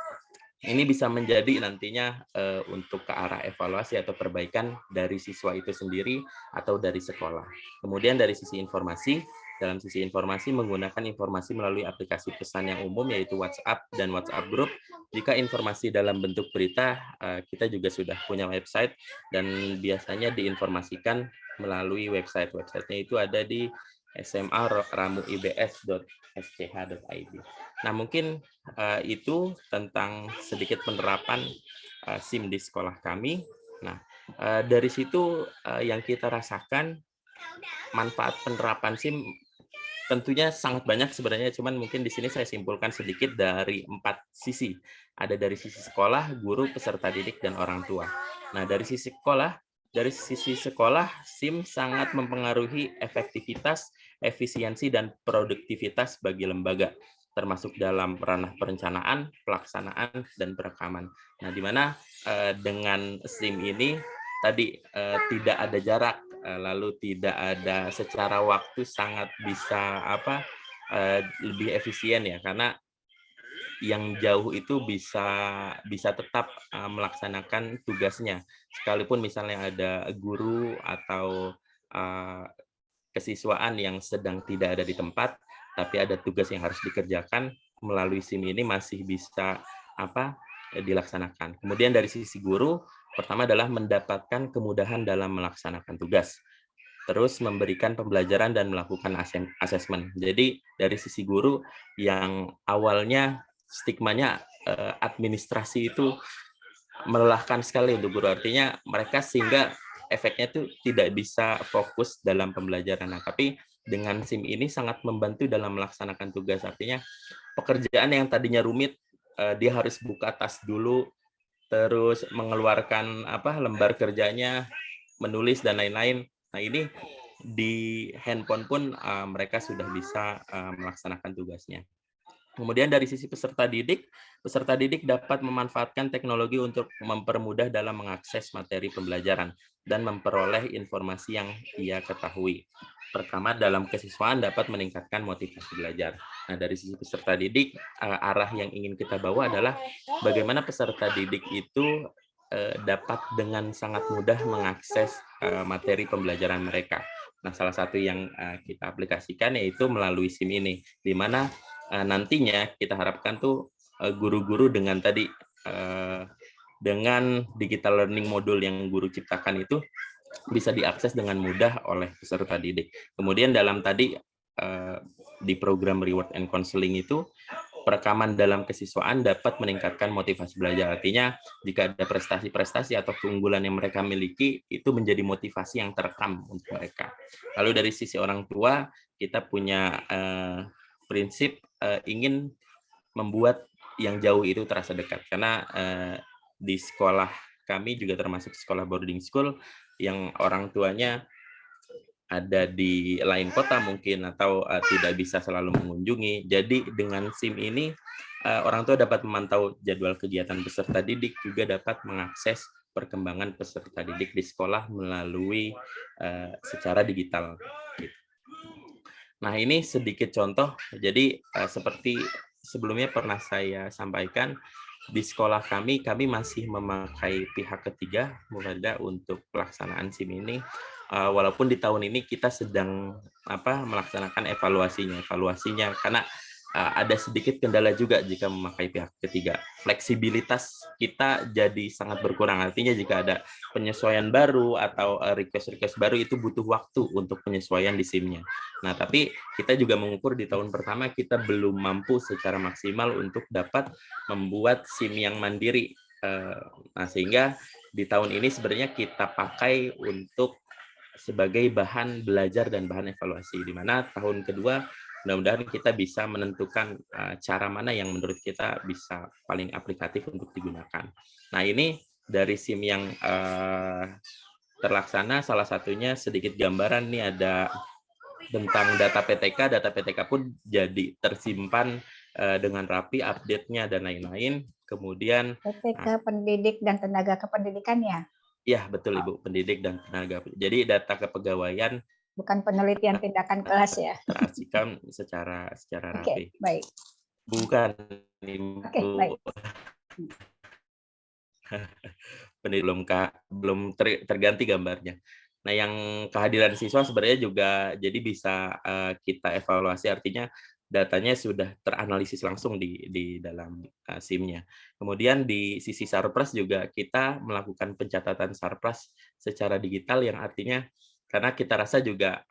ini bisa menjadi nantinya untuk ke arah evaluasi atau perbaikan dari siswa itu sendiri atau dari sekolah. Kemudian dari sisi informasi, dalam sisi informasi menggunakan informasi melalui aplikasi pesan yang umum yaitu WhatsApp dan WhatsApp Group. Jika informasi dalam bentuk berita, kita juga sudah punya website dan biasanya diinformasikan melalui website. Websitenya itu ada di sma.ramuibs.sch.id. Nah, mungkin itu tentang sedikit penerapan SIM di sekolah kami. Nah, dari situ yang kita rasakan manfaat penerapan SIM tentunya sangat banyak sebenarnya, cuman mungkin di sini saya simpulkan sedikit dari 4 sisi. Ada dari sisi sekolah, guru, peserta didik, dan orang tua. Nah, dari sisi sekolah, SIM sangat mempengaruhi efektivitas, efisiensi, dan produktivitas bagi lembaga, termasuk dalam ranah perencanaan, pelaksanaan, dan perekaman. Nah, di mana dengan SIM ini tadi tidak ada jarak, lalu tidak ada secara waktu sangat bisa lebih efisien ya, karena yang jauh itu bisa tetap melaksanakan tugasnya sekalipun misalnya ada guru atau kesiswaan yang sedang tidak ada di tempat, tapi ada tugas yang harus dikerjakan melalui SIM ini masih bisa dilaksanakan. Kemudian dari sisi guru, pertama adalah mendapatkan kemudahan dalam melaksanakan tugas. Terus memberikan pembelajaran dan melakukan asesmen. Jadi dari sisi guru yang awalnya stigmanya administrasi itu melelahkan sekali untuk guru. Artinya mereka sehingga efeknya itu tidak bisa fokus dalam pembelajaran. Nah, tapi dengan SIM ini sangat membantu dalam melaksanakan tugas. Artinya pekerjaan yang tadinya rumit, dia harus buka tas dulu, terus mengeluarkan lembar kerjanya, menulis dan lain-lain. Nah, ini di handphone pun mereka sudah bisa melaksanakan tugasnya. Kemudian dari sisi peserta didik dapat memanfaatkan teknologi untuk mempermudah dalam mengakses materi pembelajaran dan memperoleh informasi yang ia ketahui. Pertama, dalam kesiswaan dapat meningkatkan motivasi belajar. Nah, dari sisi peserta didik, arah yang ingin kita bawa adalah bagaimana peserta didik itu dapat dengan sangat mudah mengakses materi pembelajaran mereka. Nah, salah satu yang kita aplikasikan yaitu melalui SIM ini, di mana nantinya kita harapkan tuh guru-guru dengan tadi dengan digital learning modul yang guru ciptakan itu bisa diakses dengan mudah oleh peserta didik. Kemudian dalam tadi di program Reward and Counseling itu perekaman dalam kesiswaan dapat meningkatkan motivasi belajar. Artinya jika ada prestasi-prestasi atau keunggulan yang mereka miliki itu menjadi motivasi yang terekam untuk mereka. Lalu dari sisi orang tua kita punya prinsip ingin membuat yang jauh itu terasa dekat, karena di sekolah kami juga termasuk sekolah boarding school yang orang tuanya ada di lain kota mungkin atau tidak bisa selalu mengunjungi. Jadi dengan SIM ini orang tua dapat memantau jadwal kegiatan peserta didik, juga dapat mengakses perkembangan peserta didik di sekolah melalui secara digital. Nah, ini sedikit contoh. Jadi seperti sebelumnya pernah saya sampaikan, di sekolah kami masih memakai pihak ketiga Mufada untuk pelaksanaan SIM ini. Walaupun di tahun ini kita sedang melaksanakan evaluasinya karena ada sedikit kendala juga jika memakai pihak ketiga. Fleksibilitas kita jadi sangat berkurang. Artinya jika ada penyesuaian baru atau request baru itu butuh waktu untuk penyesuaian di SIM-nya. Nah, tapi kita juga mengukur di tahun pertama kita belum mampu secara maksimal untuk dapat membuat SIM yang mandiri. Nah, sehingga di tahun ini sebenarnya kita pakai untuk sebagai bahan belajar dan bahan evaluasi, di mana tahun kedua mudah-mudahan kita bisa menentukan cara mana yang menurut kita bisa paling aplikatif untuk digunakan. Nah, ini dari SIM yang terlaksana, salah satunya sedikit gambaran nih ada tentang data PTK. Data PTK pun jadi tersimpan dengan rapi, update-nya dan lain-lain. Kemudian PTK pendidik dan tenaga kependidikan ya? Ya, betul Ibu, pendidik dan tenaga. Jadi data kepegawaian bukan penelitian tindakan kelas ya. Terasikan secara rapi. Oke, baik. Bukan Ibu. Oke, baik. Belum terganti gambarnya. Nah, yang kehadiran siswa sebenarnya juga jadi bisa kita evaluasi, artinya datanya sudah teranalisis langsung di dalam SIM-nya. Kemudian di sisi Sarpras juga kita melakukan pencatatan Sarpras secara digital, yang artinya karena kita rasa juga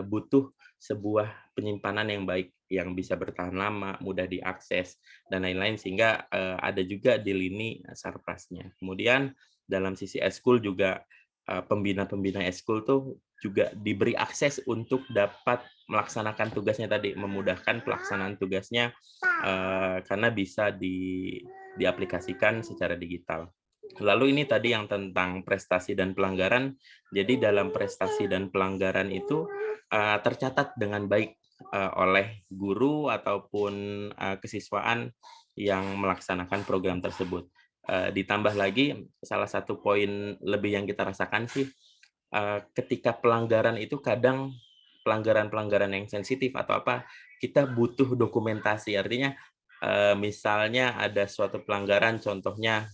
butuh sebuah penyimpanan yang baik, yang bisa bertahan lama, mudah diakses dan lain-lain, sehingga ada juga di lini Sarprasnya. Kemudian dalam sisi eskul juga pembina-pembina eskul tuh juga diberi akses untuk dapat melaksanakan tugasnya tadi, memudahkan pelaksanaan tugasnya karena bisa diaplikasikan secara digital. Lalu ini tadi yang tentang prestasi dan pelanggaran. Jadi dalam prestasi dan pelanggaran itu tercatat dengan baik oleh guru ataupun kesiswaan yang melaksanakan program tersebut. Ditambah lagi salah satu poin lebih yang kita rasakan sih, ketika pelanggaran itu kadang pelanggaran-pelanggaran yang sensitif atau kita butuh dokumentasi. Artinya misalnya ada suatu pelanggaran, contohnya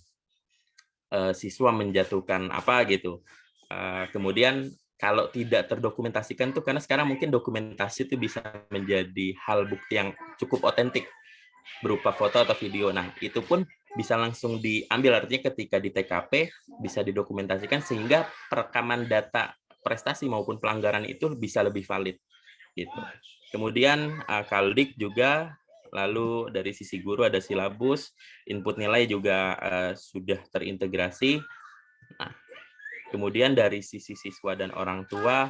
siswa menjatuhkan gitu. Kemudian kalau tidak terdokumentasikan tuh, karena sekarang mungkin dokumentasi itu bisa menjadi hal bukti yang cukup otentik berupa foto atau video. Nah, itu pun bisa langsung diambil, artinya ketika di TKP bisa didokumentasikan sehingga perekaman data prestasi maupun pelanggaran itu bisa lebih valid gitu. Kemudian Kaldik juga, lalu dari sisi guru ada silabus, input nilai juga sudah terintegrasi. Nah, kemudian dari sisi siswa dan orang tua,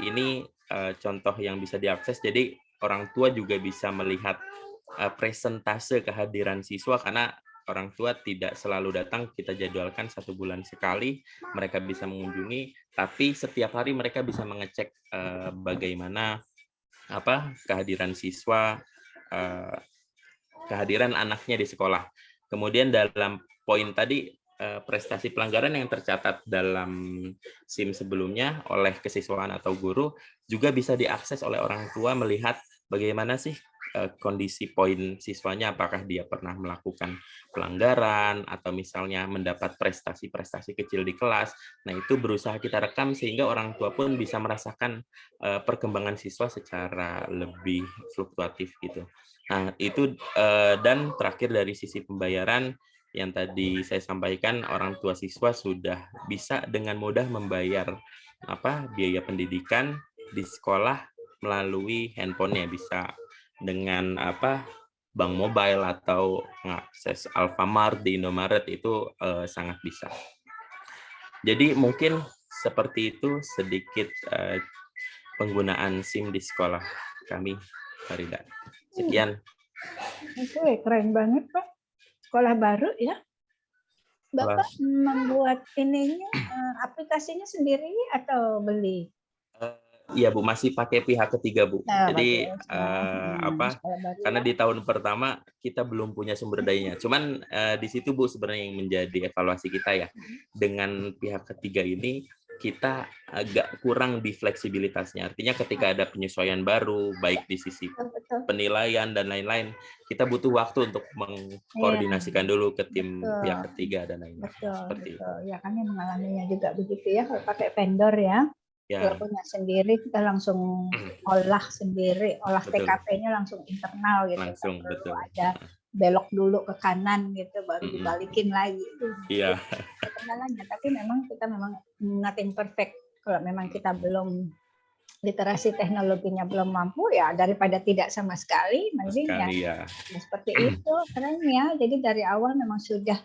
ini contoh yang bisa diakses. Jadi orang tua juga bisa melihat presentase kehadiran siswa, karena orang tua tidak selalu datang, kita jadwalkan 1 bulan sekali mereka bisa mengunjungi, tapi setiap hari mereka bisa mengecek bagaimana kehadiran siswa, kehadiran anaknya di sekolah. Kemudian dalam poin tadi, prestasi pelanggaran yang tercatat dalam SIM sebelumnya oleh kesiswaan atau guru juga bisa diakses oleh orang tua, melihat bagaimana sih kondisi poin siswanya, apakah dia pernah melakukan pelanggaran atau misalnya mendapat prestasi-prestasi kecil di kelas. Nah, itu berusaha kita rekam sehingga orang tua pun bisa merasakan perkembangan siswa secara lebih fluktuatif gitu. Nah, itu dan terakhir dari sisi pembayaran yang tadi saya sampaikan, orang tua siswa sudah bisa dengan mudah membayar biaya pendidikan di sekolah melalui handphonenya, bisa dengan bank mobile atau mengakses Alfamart di Indomaret, itu sangat bisa. Jadi mungkin seperti itu sedikit penggunaan SIM di sekolah kami, Farida. Sekian. Oke, keren banget, Pak. Sekolah baru ya. Bapak membuat ininya aplikasinya sendiri atau beli? Iya Bu, masih pakai pihak ketiga Bu. Nah, Jadi karena ya. di tahun pertama kita belum punya sumber dayanya. Cuman di situ Bu sebenarnya yang menjadi evaluasi kita ya. Dengan pihak ketiga ini kita agak kurang di fleksibilitasnya. Artinya ketika ada penyesuaian baru, baik di sisi penilaian dan lain-lain, kita butuh waktu untuk mengkoordinasikan dulu ke tim pihak ketiga dan lain-lain. Betul. Ya, kami mengalaminya juga begitu ya. Kalau pakai vendor ya. Kalau punya sendiri kita langsung olah sendiri, olah TKP-nya langsung internal gitu. Langsung, betul. Ada belok dulu ke kanan gitu, baru dibalikin lagi. Iya. Kendalanya, tapi kita memang nothing perfect. Kalau memang kita belum literasi teknologinya belum mampu, ya daripada tidak sama sekali, mending ya seperti itu. Keren ya. Jadi dari awal memang sudah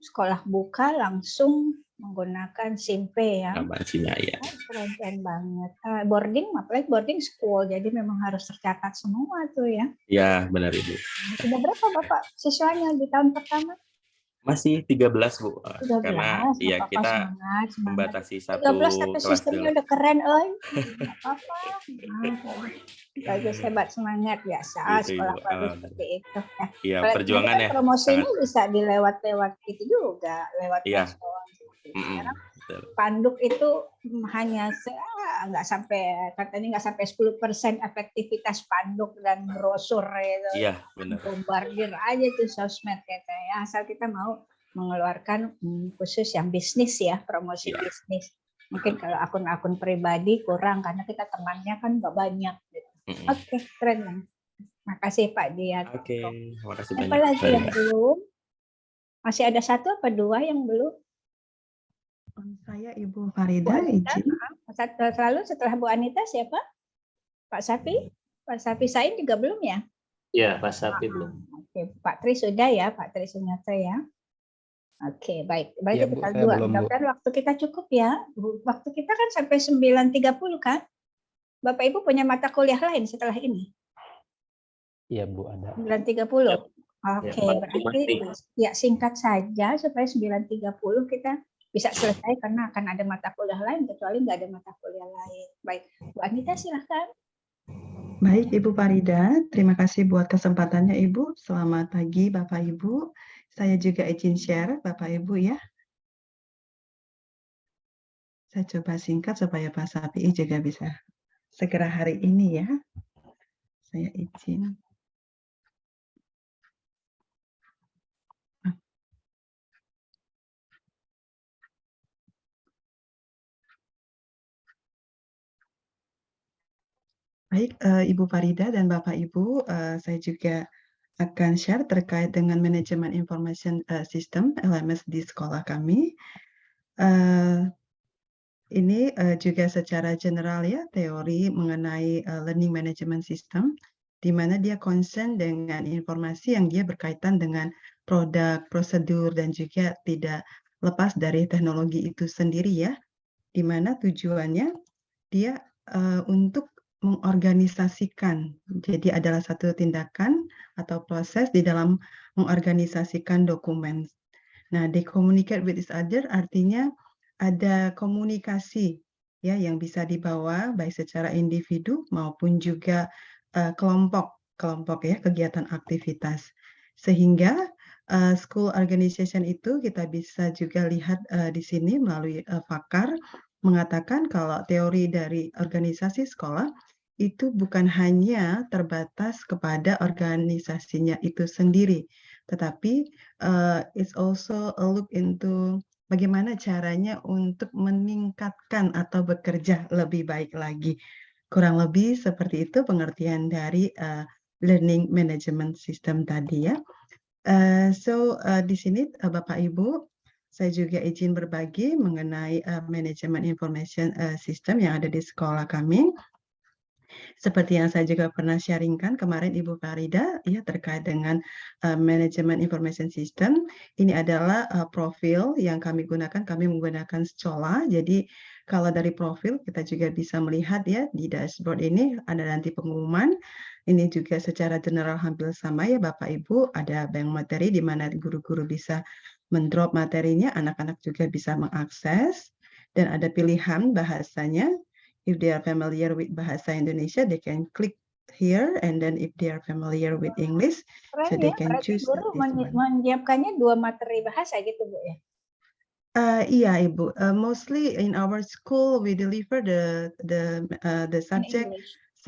sekolah buka langsung menggunakan SIMP ya. Ya. Keren banget. Boarding, apalagi boarding school, jadi memang harus tercatat semua tuh ya. Ya, benar Ibu. Sudah berapa Bapak siswanya di tahun pertama? Masih 13 Bu. 13, karena ya kita semangat. membatasi 13 tapi kelas sistemnya dulu. udah keren, apa-apa. Bagus, hebat, semangat biasa Gitu, sekolah baru seperti itu. Iya, perjuangan ya. Promosinya bisa dilewat-lewat itu juga, lewat doang. Sekarang panduk itu hanya nggak sampai 10% efektivitas panduk dan brosur itu. Iya, benar. Bombardir aja tuh sosmed katanya. Asal kita mau mengeluarkan khusus yang bisnis ya, promosi bisnis. Mungkin kalau akun-akun pribadi kurang karena kita temannya kan nggak banyak. Gitu. Oke, keren Mas. Makasih Pak Diat. Oke, makasih Apa banyak. lagi yang belum? Masih ada 1 apa 2 yang belum? Saya Ibu Farida, izin. Lalu setelah Bu Anita siapa? Pak Safi? Pak Safi Said juga belum ya? Ya, Pak Safi belum. Oke, Pak Tri sudah ya, Pak Tri Sunyata ya. Oke, baik. Berarti Ya, Bu, kita saya 2. belum, Bu. Mudah-mudahan waktu kita cukup ya. Waktu kita kan sampai 9.30 kan? Bapak Ibu punya mata kuliah lain setelah ini? Iya, Bu, ada. 9.30. Oke, Ya, berarti ya singkat saja supaya 9.30 kita bisa selesai karena akan ada mata kuliah lain kecuali nggak ada mata kuliah lain. Baik, Bu Anita silahkan. Baik, Ibu Farida, terima kasih buat kesempatannya, Ibu. Selamat pagi, Bapak Ibu. Saya juga izin share, Bapak Ibu ya. Saya coba singkat supaya Pak Safi juga bisa segera hari ini ya. Saya izin. Baik, Ibu Farida dan Bapak Ibu, saya juga akan share terkait dengan manajemen information system LMS di sekolah kami. Ini juga secara general ya, teori mengenai learning management system, di mana dia concern dengan informasi yang dia berkaitan dengan produk, prosedur, dan juga tidak lepas dari teknologi itu sendiri ya, di mana tujuannya dia untuk mengorganisasikan. Jadi adalah satu tindakan atau proses di dalam mengorganisasikan dokumen. Nah, they communicate with each other artinya ada komunikasi ya yang bisa dibawa baik secara individu maupun juga kelompok ya, kegiatan aktivitas. Sehingga school organization itu kita bisa juga lihat di sini melalui pakar mengatakan kalau teori dari organisasi sekolah itu bukan hanya terbatas kepada organisasinya itu sendiri, tetapi it's also a look into bagaimana caranya untuk meningkatkan atau bekerja lebih baik lagi. Kurang lebih seperti itu pengertian dari learning management system tadi ya. Di sini Bapak Ibu, saya juga izin berbagi mengenai manajemen information system yang ada di sekolah kami. Seperti yang saya juga pernah sharingkan kemarin Ibu Farida, ya terkait dengan manajemen information system. Ini adalah profil yang kami gunakan. Kami menggunakan Schola. Jadi kalau dari profil kita juga bisa melihat ya di dashboard ini ada nanti pengumuman. Ini juga secara general hampir sama ya Bapak Ibu. Ada bank materi di mana guru-guru bisa mendrop materinya, anak-anak juga bisa mengakses, dan ada pilihan bahasanya. If they are familiar with bahasa Indonesia, they can click here, and then if they are familiar with English, so they can choose Guru this one. menyiapkannya 2 materi bahasa gitu Bu ya? Iya Ibu, mostly in our school we deliver the subject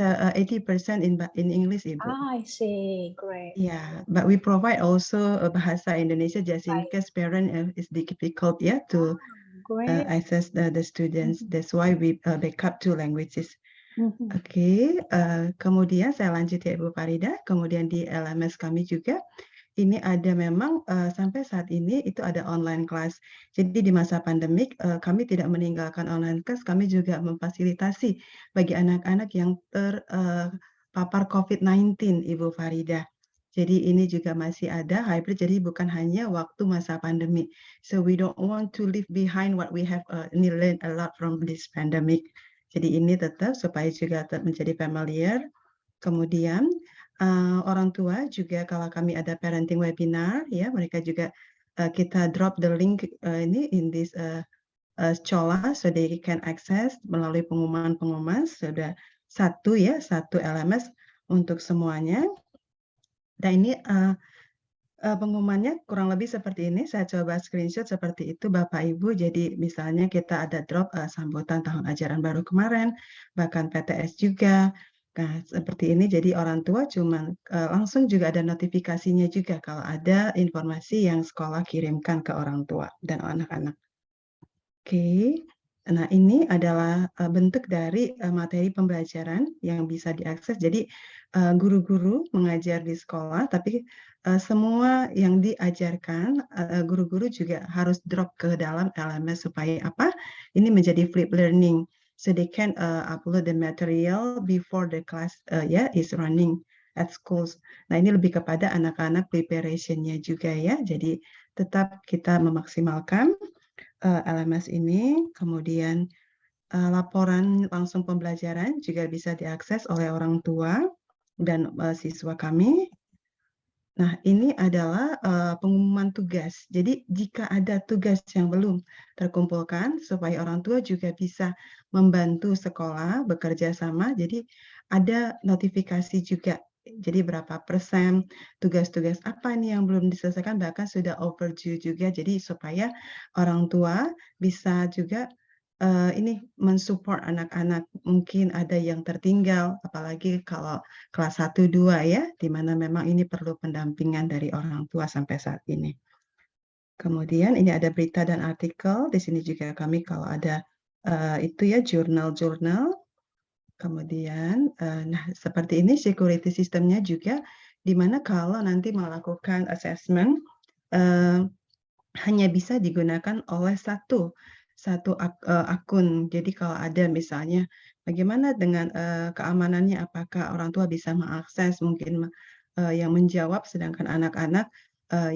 80% in English Ibu. I see, great. Yeah, but we provide also bahasa Indonesia just in case parent is difficult to access the students. That's why we backup 2 languages. Oke, kemudian saya lanjut ya Ibu Farida. Kemudian di LMS kami juga ini ada memang sampai saat ini itu ada online class. Jadi di masa pandemik kami tidak meninggalkan online class, kami juga memfasilitasi bagi anak-anak yang terpapar COVID-19 Ibu Farida. Jadi ini juga masih ada hybrid, jadi bukan hanya waktu masa pandemi. So we don't want to leave behind what we have learned a lot from this pandemic. Jadi ini tetap supaya juga tetap menjadi familiar. Kemudian orang tua juga kalau kami ada parenting webinar ya mereka juga kita drop the link ini in this Schola so they can access melalui pengumuman sudah satu LMS untuk semuanya. Dan ini pengumumannya kurang lebih seperti ini. Saya coba screenshot seperti itu Bapak Ibu. Jadi misalnya kita ada drop sambutan tahun ajaran baru kemarin, bahkan PTS juga. Nah seperti ini. Jadi orang tua cuma langsung juga ada notifikasinya juga kalau ada informasi yang sekolah kirimkan ke orang tua dan anak-anak. Oke. Nah, ini adalah bentuk dari materi pembelajaran yang bisa diakses. Jadi, guru-guru mengajar di sekolah, tapi semua yang diajarkan, guru-guru juga harus drop ke dalam LMS supaya apa? Ini menjadi flip learning. So they can upload the material before the class is running at schools. Nah, ini lebih kepada anak-anak preparation-nya juga ya. Jadi tetap kita memaksimalkan LMS ini, kemudian laporan langsung pembelajaran juga bisa diakses oleh orang tua dan siswa kami. Nah, ini adalah pengumuman tugas. Jadi, jika ada tugas yang belum terkumpulkan, supaya orang tua juga bisa membantu sekolah bekerja sama, jadi ada notifikasi juga. Jadi, berapa persen tugas-tugas apa nih yang belum diselesaikan, bahkan sudah overdue juga. Jadi, supaya orang tua bisa juga ini mensupport anak-anak. Mungkin ada yang tertinggal, apalagi kalau kelas 1, 2 ya, di mana memang ini perlu pendampingan dari orang tua sampai saat ini. Kemudian ini ada berita dan artikel, di sini juga kami kalau ada itu ya jurnal-jurnal. Kemudian, nah seperti ini security sistemnya juga, di mana kalau nanti melakukan assessment, hanya bisa digunakan oleh satu akun. Jadi kalau ada misalnya, bagaimana dengan keamanannya? Apakah orang tua bisa mengakses mungkin yang menjawab, sedangkan anak-anak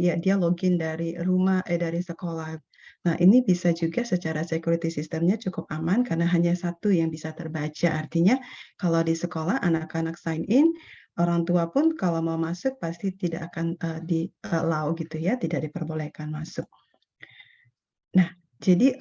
ya dia login dari rumah dari sekolah. Nah, ini bisa juga secara security sistemnya cukup aman karena hanya satu yang bisa terbaca. Artinya kalau di sekolah anak-anak sign in, orang tua pun kalau mau masuk pasti tidak akan di-allow gitu ya, tidak diperbolehkan masuk. Nah, jadi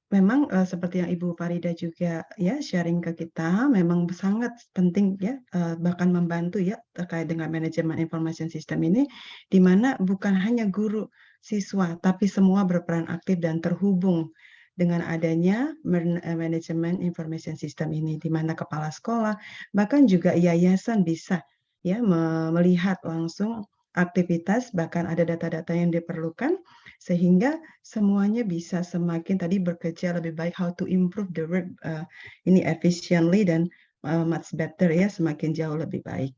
memang seperti yang Ibu Farida juga ya sharing ke kita, memang sangat penting ya, bahkan membantu ya terkait dengan manajemen information system ini, di mana bukan hanya guru, siswa, tapi semua berperan aktif dan terhubung dengan adanya manajemen information system ini, di mana kepala sekolah, bahkan juga yayasan bisa ya melihat langsung aktivitas, bahkan ada data-data yang diperlukan, sehingga semuanya bisa semakin tadi bekerja lebih baik, how to improve the work ini efficiently dan much better ya, semakin jauh lebih baik.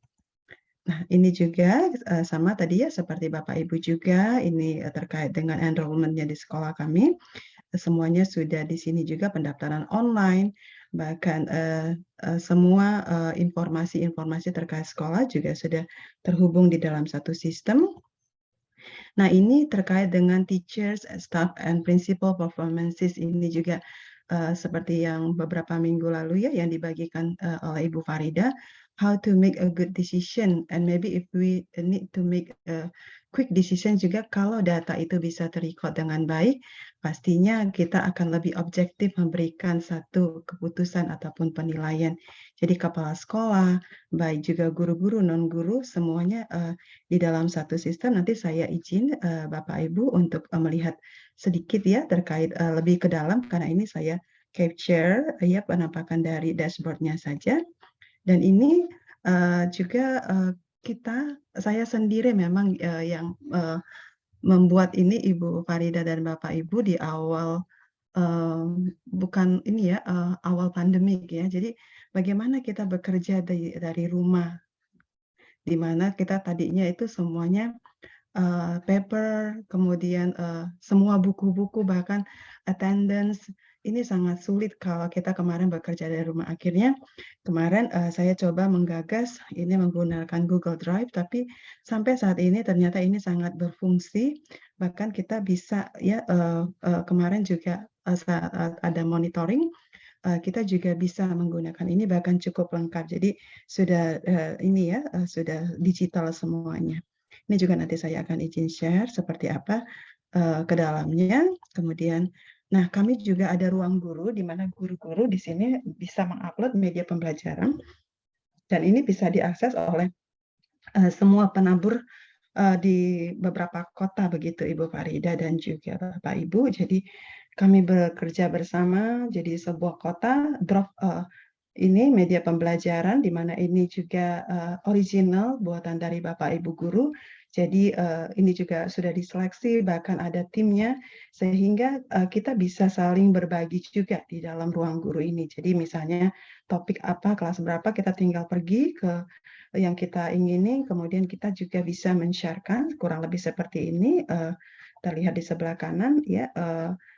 Nah, ini juga sama tadi ya seperti Bapak Ibu juga, ini terkait dengan enrollment-nya di sekolah kami. Semuanya sudah di sini juga pendaftaran online, bahkan semua informasi-informasi terkait sekolah juga sudah terhubung di dalam satu sistem. Nah, ini terkait dengan teachers, staff, and principal performances ini juga seperti yang beberapa minggu lalu ya yang dibagikan oleh Ibu Farida, how to make a good decision, and maybe if we need to make a quick decision juga, kalau data itu bisa ter-record dengan baik, pastinya kita akan lebih objektif memberikan satu keputusan ataupun penilaian. Jadi kepala sekolah, baik juga guru-guru, non-guru, semuanya di dalam satu sistem. Nanti saya izin Bapak Ibu untuk melihat sedikit ya terkait lebih ke dalam, karena ini saya capture ya penampakan dari dashboard-nya saja. Dan ini juga saya sendiri memang yang membuat ini Ibu Farida dan Bapak Ibu di awal bukan ini ya awal pandemik ya. Jadi bagaimana kita bekerja dari rumah, di mana kita tadinya itu semuanya paper, kemudian semua buku-buku, bahkan attendance, ini sangat sulit kalau kita kemarin bekerja dari rumah. Akhirnya kemarin saya coba menggagas ini menggunakan Google Drive, tapi sampai saat ini ternyata ini sangat berfungsi. Bahkan kita bisa ya kemarin juga saat ada monitoring, kita juga bisa menggunakan ini bahkan cukup lengkap. Jadi sudah ini ya sudah digital semuanya. Ini juga nanti saya akan izin share seperti apa ke dalamnya. Kemudian, nah kami juga ada ruang guru, di mana guru-guru di sini bisa mengupload media pembelajaran, dan ini bisa diakses oleh semua penabur di beberapa kota begitu Ibu Farida dan juga Bapak Ibu. Jadi kami bekerja bersama, jadi sebuah kota drop ini media pembelajaran, di mana ini juga original buatan dari Bapak Ibu guru. Jadi ini juga sudah diseleksi, bahkan ada timnya, sehingga kita bisa saling berbagi juga di dalam ruang guru ini. Jadi misalnya topik apa, kelas berapa, kita tinggal pergi ke yang kita ingini, kemudian kita juga bisa men-share-kan, kurang lebih seperti ini, terlihat di sebelah kanan, ya.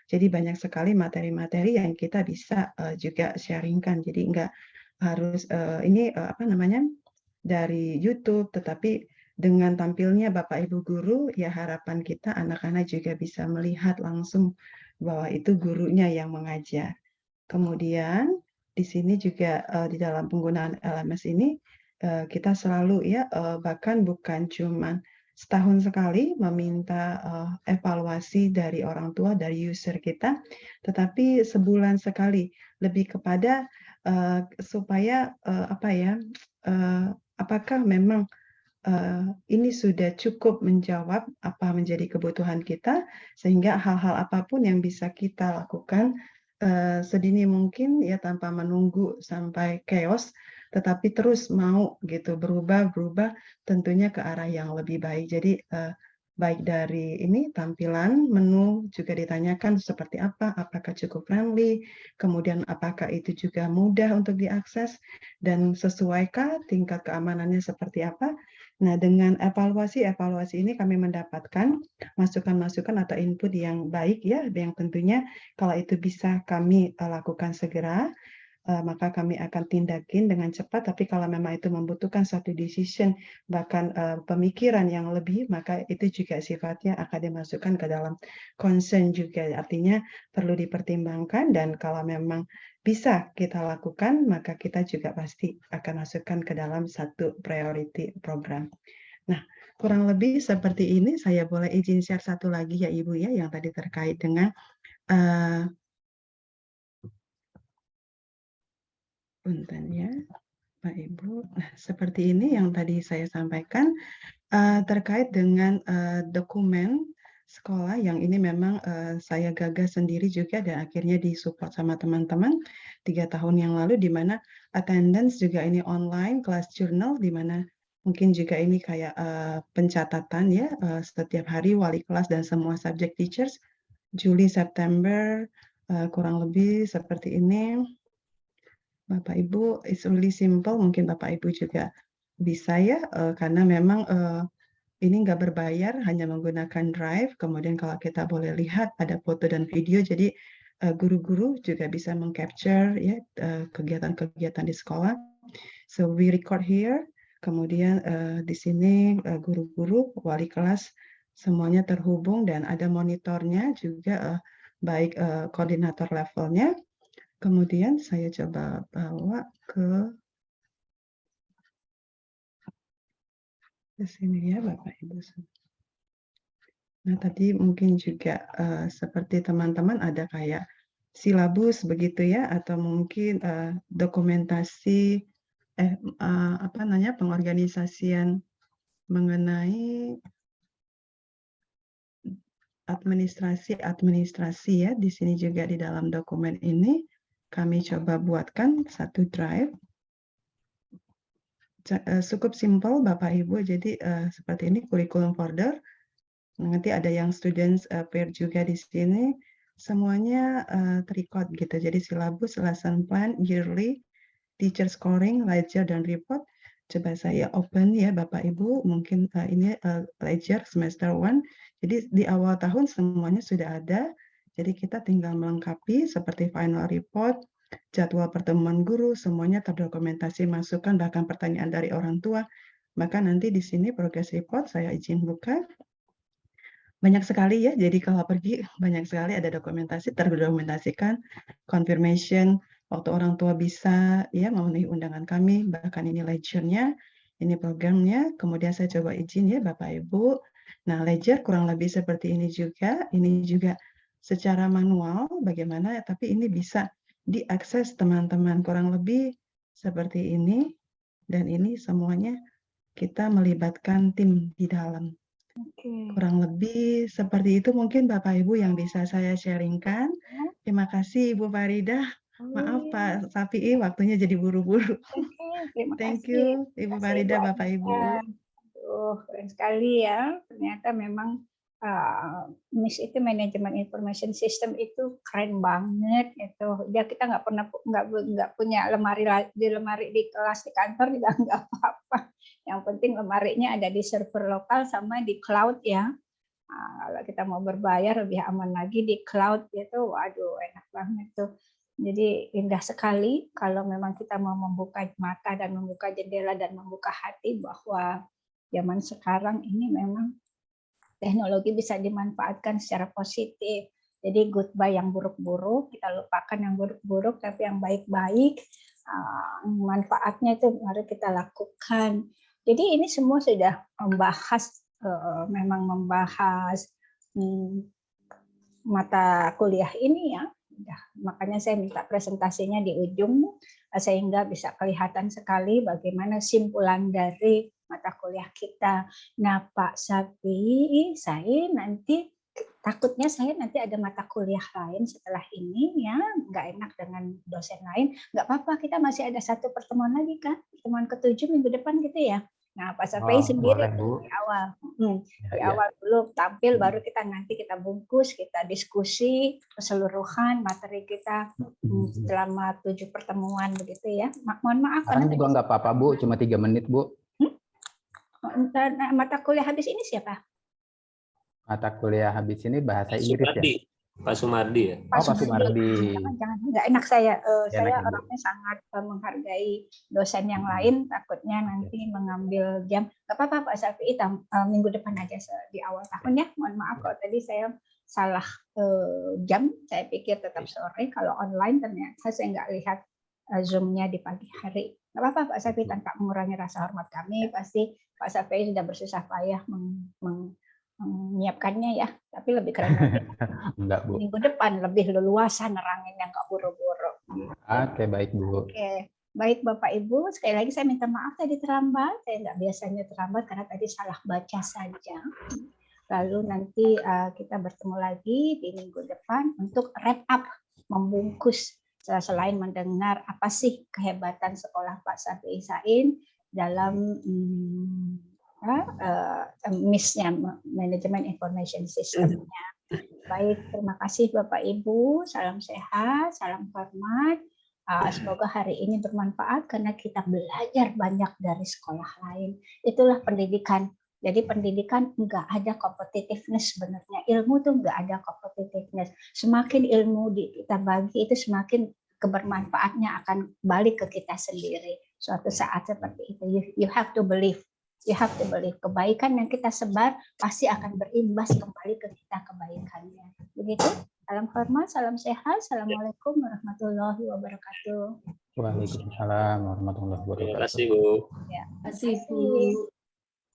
Jadi banyak sekali materi-materi yang kita bisa juga sharing-kan. Jadi nggak harus ini apa namanya, dari YouTube, tetapi dengan tampilnya Bapak Ibu guru, ya harapan kita anak-anak juga bisa melihat langsung bahwa itu gurunya yang mengajar. Kemudian di sini juga di dalam penggunaan LMS ini kita selalu ya bahkan bukan cuma setahun sekali meminta evaluasi dari orang tua, dari user kita, tetapi sebulan sekali, lebih kepada supaya apa ya, apakah memang ini sudah cukup menjawab apa menjadi kebutuhan kita, sehingga hal-hal apapun yang bisa kita lakukan sedini mungkin ya tanpa menunggu sampai chaos, tetapi terus mau gitu berubah tentunya ke arah yang lebih baik. Jadi baik dari ini tampilan menu juga ditanyakan seperti apa, apakah cukup friendly, kemudian apakah itu juga mudah untuk diakses dan sesuaikah tingkat keamanannya seperti apa. Nah, dengan evaluasi ini kami mendapatkan masukan-masukan atau input yang baik ya, yang tentunya kalau itu bisa kami lakukan segera, maka kami akan tindakin dengan cepat. Tapi kalau memang itu membutuhkan satu decision, bahkan pemikiran yang lebih, maka itu juga sifatnya akan dimasukkan ke dalam concern juga. Artinya perlu dipertimbangkan, dan kalau memang bisa kita lakukan, maka kita juga pasti akan masukkan ke dalam satu priority program. Nah, kurang lebih seperti ini. Saya boleh izin share satu lagi ya Ibu ya, yang tadi terkait dengan punten ya Pak Ibu. Nah, seperti ini yang tadi saya sampaikan terkait dengan dokumen sekolah yang ini memang saya gagas sendiri juga dan akhirnya disupport sama teman-teman 3 tahun yang lalu, di mana attendance juga ini online, kelas jurnal, di mana mungkin juga ini kayak pencatatan ya setiap hari wali kelas dan semua subject teachers, Juli, September, kurang lebih seperti ini. Bapak Ibu, it's really simple, mungkin Bapak Ibu juga bisa ya, karena memang ini nggak berbayar, hanya menggunakan Drive. Kemudian kalau kita boleh lihat ada foto dan video, jadi guru-guru juga bisa meng-capture ya kegiatan-kegiatan di sekolah. So we record here. Kemudian di sini guru-guru, wali kelas semuanya terhubung dan ada monitornya juga, baik koordinator levelnya. Kemudian saya coba bawa ke sini ya Bapak Ibu. Nah, tadi mungkin juga seperti teman-teman ada kayak silabus begitu ya, atau mungkin dokumentasi apa namanya, pengorganisasian mengenai administrasi ya. Di sini juga di dalam dokumen ini kami coba buatkan satu drive. Cukup simpel Bapak Ibu, jadi seperti ini kurikulum folder. Nanti ada yang students pair juga di sini, semuanya terrecord gitu. Jadi silabus, lesson plan, yearly, teacher scoring, ledger, dan report. Coba saya open ya Bapak Ibu, mungkin ini ledger semester 1. Jadi di awal tahun semuanya sudah ada, jadi kita tinggal melengkapi seperti final report, jadwal pertemuan guru, semuanya terdokumentasi, masukan, bahkan pertanyaan dari orang tua. Maka nanti di sini progress report saya izin buka. Banyak sekali ya, jadi kalau pergi banyak sekali ada dokumentasi, terdokumentasikan, confirmation, waktu orang tua bisa ya memenuhi undangan kami, bahkan ini ledger-nya, ini programnya. Kemudian saya coba izin ya Bapak Ibu. Nah, ledger kurang lebih seperti ini juga secara manual bagaimana, tapi ini bisa diakses teman-teman kurang lebih seperti ini, dan ini semuanya kita melibatkan tim di dalam. Kurang lebih seperti itu mungkin Bapak Ibu yang bisa saya sharingkan. Terima kasih Ibu Faridah. Maaf Pak Sapi'i, waktunya jadi buru-buru. Terima Thank kasih. you Ibu Faridah, Bapak Ibu. Waduh, keren sekali ya. Ternyata memang MIS itu manajemen information system itu keren banget itu. Dia kita nggak pernah nggak punya lemari di kelas di kantor juga nggak apa-apa. Yang penting lemarinya ada di server lokal sama di cloud ya. Kalau kita mau berbayar lebih aman lagi di cloud itu, waduh enak banget tuh. Jadi indah sekali kalau memang kita mau membuka mata dan membuka jendela dan membuka hati bahwa zaman sekarang ini memang teknologi bisa dimanfaatkan secara positif. Jadi goodbye yang buruk-buruk, kita lupakan yang buruk-buruk, tapi yang baik-baik, manfaatnya itu mari kita lakukan. Jadi ini semua sudah membahas mata kuliah ini ya. Makanya saya minta presentasinya di ujung sehingga bisa kelihatan sekali bagaimana simpulan dari mata kuliah kita. Nah, Pak Safi, takutnya saya nanti ada mata kuliah lain setelah ini ya, nggak enak dengan dosen lain. Nggak apa-apa, kita masih ada satu pertemuan lagi kan, pertemuan ke-7 minggu depan gitu ya. Nah, Pak Safi sendiri boleh, Bu. di awal, Ya. awal dulu tampil, baru kita bungkus, kita diskusi keseluruhan materi kita selama 7 pertemuan begitu ya. Mohon maaf. Sekarang juga nggak apa-apa, Bu, cuma 3 menit, Bu. Mata kuliah habis ini siapa? Mata kuliah habis ini bahasa Inggris ya? Pak Sumardi ya. Pak Sumardi. Jangan, nggak enak saya. Saya enak, orangnya sangat menghargai dosen yang lain. Takutnya nanti mengambil jam. Nggak apa-apa Pak Safi, minggu depan aja di awal tahun ya. Mohon maaf kalau tadi saya salah jam. Saya pikir tetap sore. Kalau online ternyata saya nggak lihat Zoom-nya di pagi hari. Nggak apa-apa Pak Safi, tanpa mengurangi rasa hormat kami. Pasti Pak Safi sudah bersusah payah menyiapkannya ya, tapi lebih keren lagi. Enggak, Bu. Minggu depan lebih leluasa neranginnya, nggak buru-buru. Oke, baik, Bu. Oke, baik Bapak Ibu. Sekali lagi saya minta maaf tadi terlambat. Saya nggak biasanya terlambat karena tadi salah baca saja. Lalu nanti kita bertemu lagi di minggu depan untuk wrap up, membungkus selain mendengar apa sih kehebatan sekolah Pak Safi Sain dalam MIS-nya, Manajemen Information System-nya. Baik, terima kasih Bapak Ibu. Salam sehat, salam hormat. Semoga hari ini bermanfaat karena kita belajar banyak dari sekolah lain. Itulah pendidikan. Jadi pendidikan nggak ada competitiveness sebenarnya. Ilmu tuh nggak ada competitiveness. Semakin ilmu kita bagi itu semakin kebermanfaatnya akan balik ke kita sendiri. Suatu saat seperti itu. You have to believe. You have to believe. Kebaikan yang kita sebar pasti akan berimbas kembali ke kita kebaikannya. Begitu. Salam hormat, salam sehat. Assalamualaikum warahmatullahi wabarakatuh. Waalaikumsalam warahmatullahi wabarakatuh. Terima kasih, Bu. Ya. Terima kasih, Bu.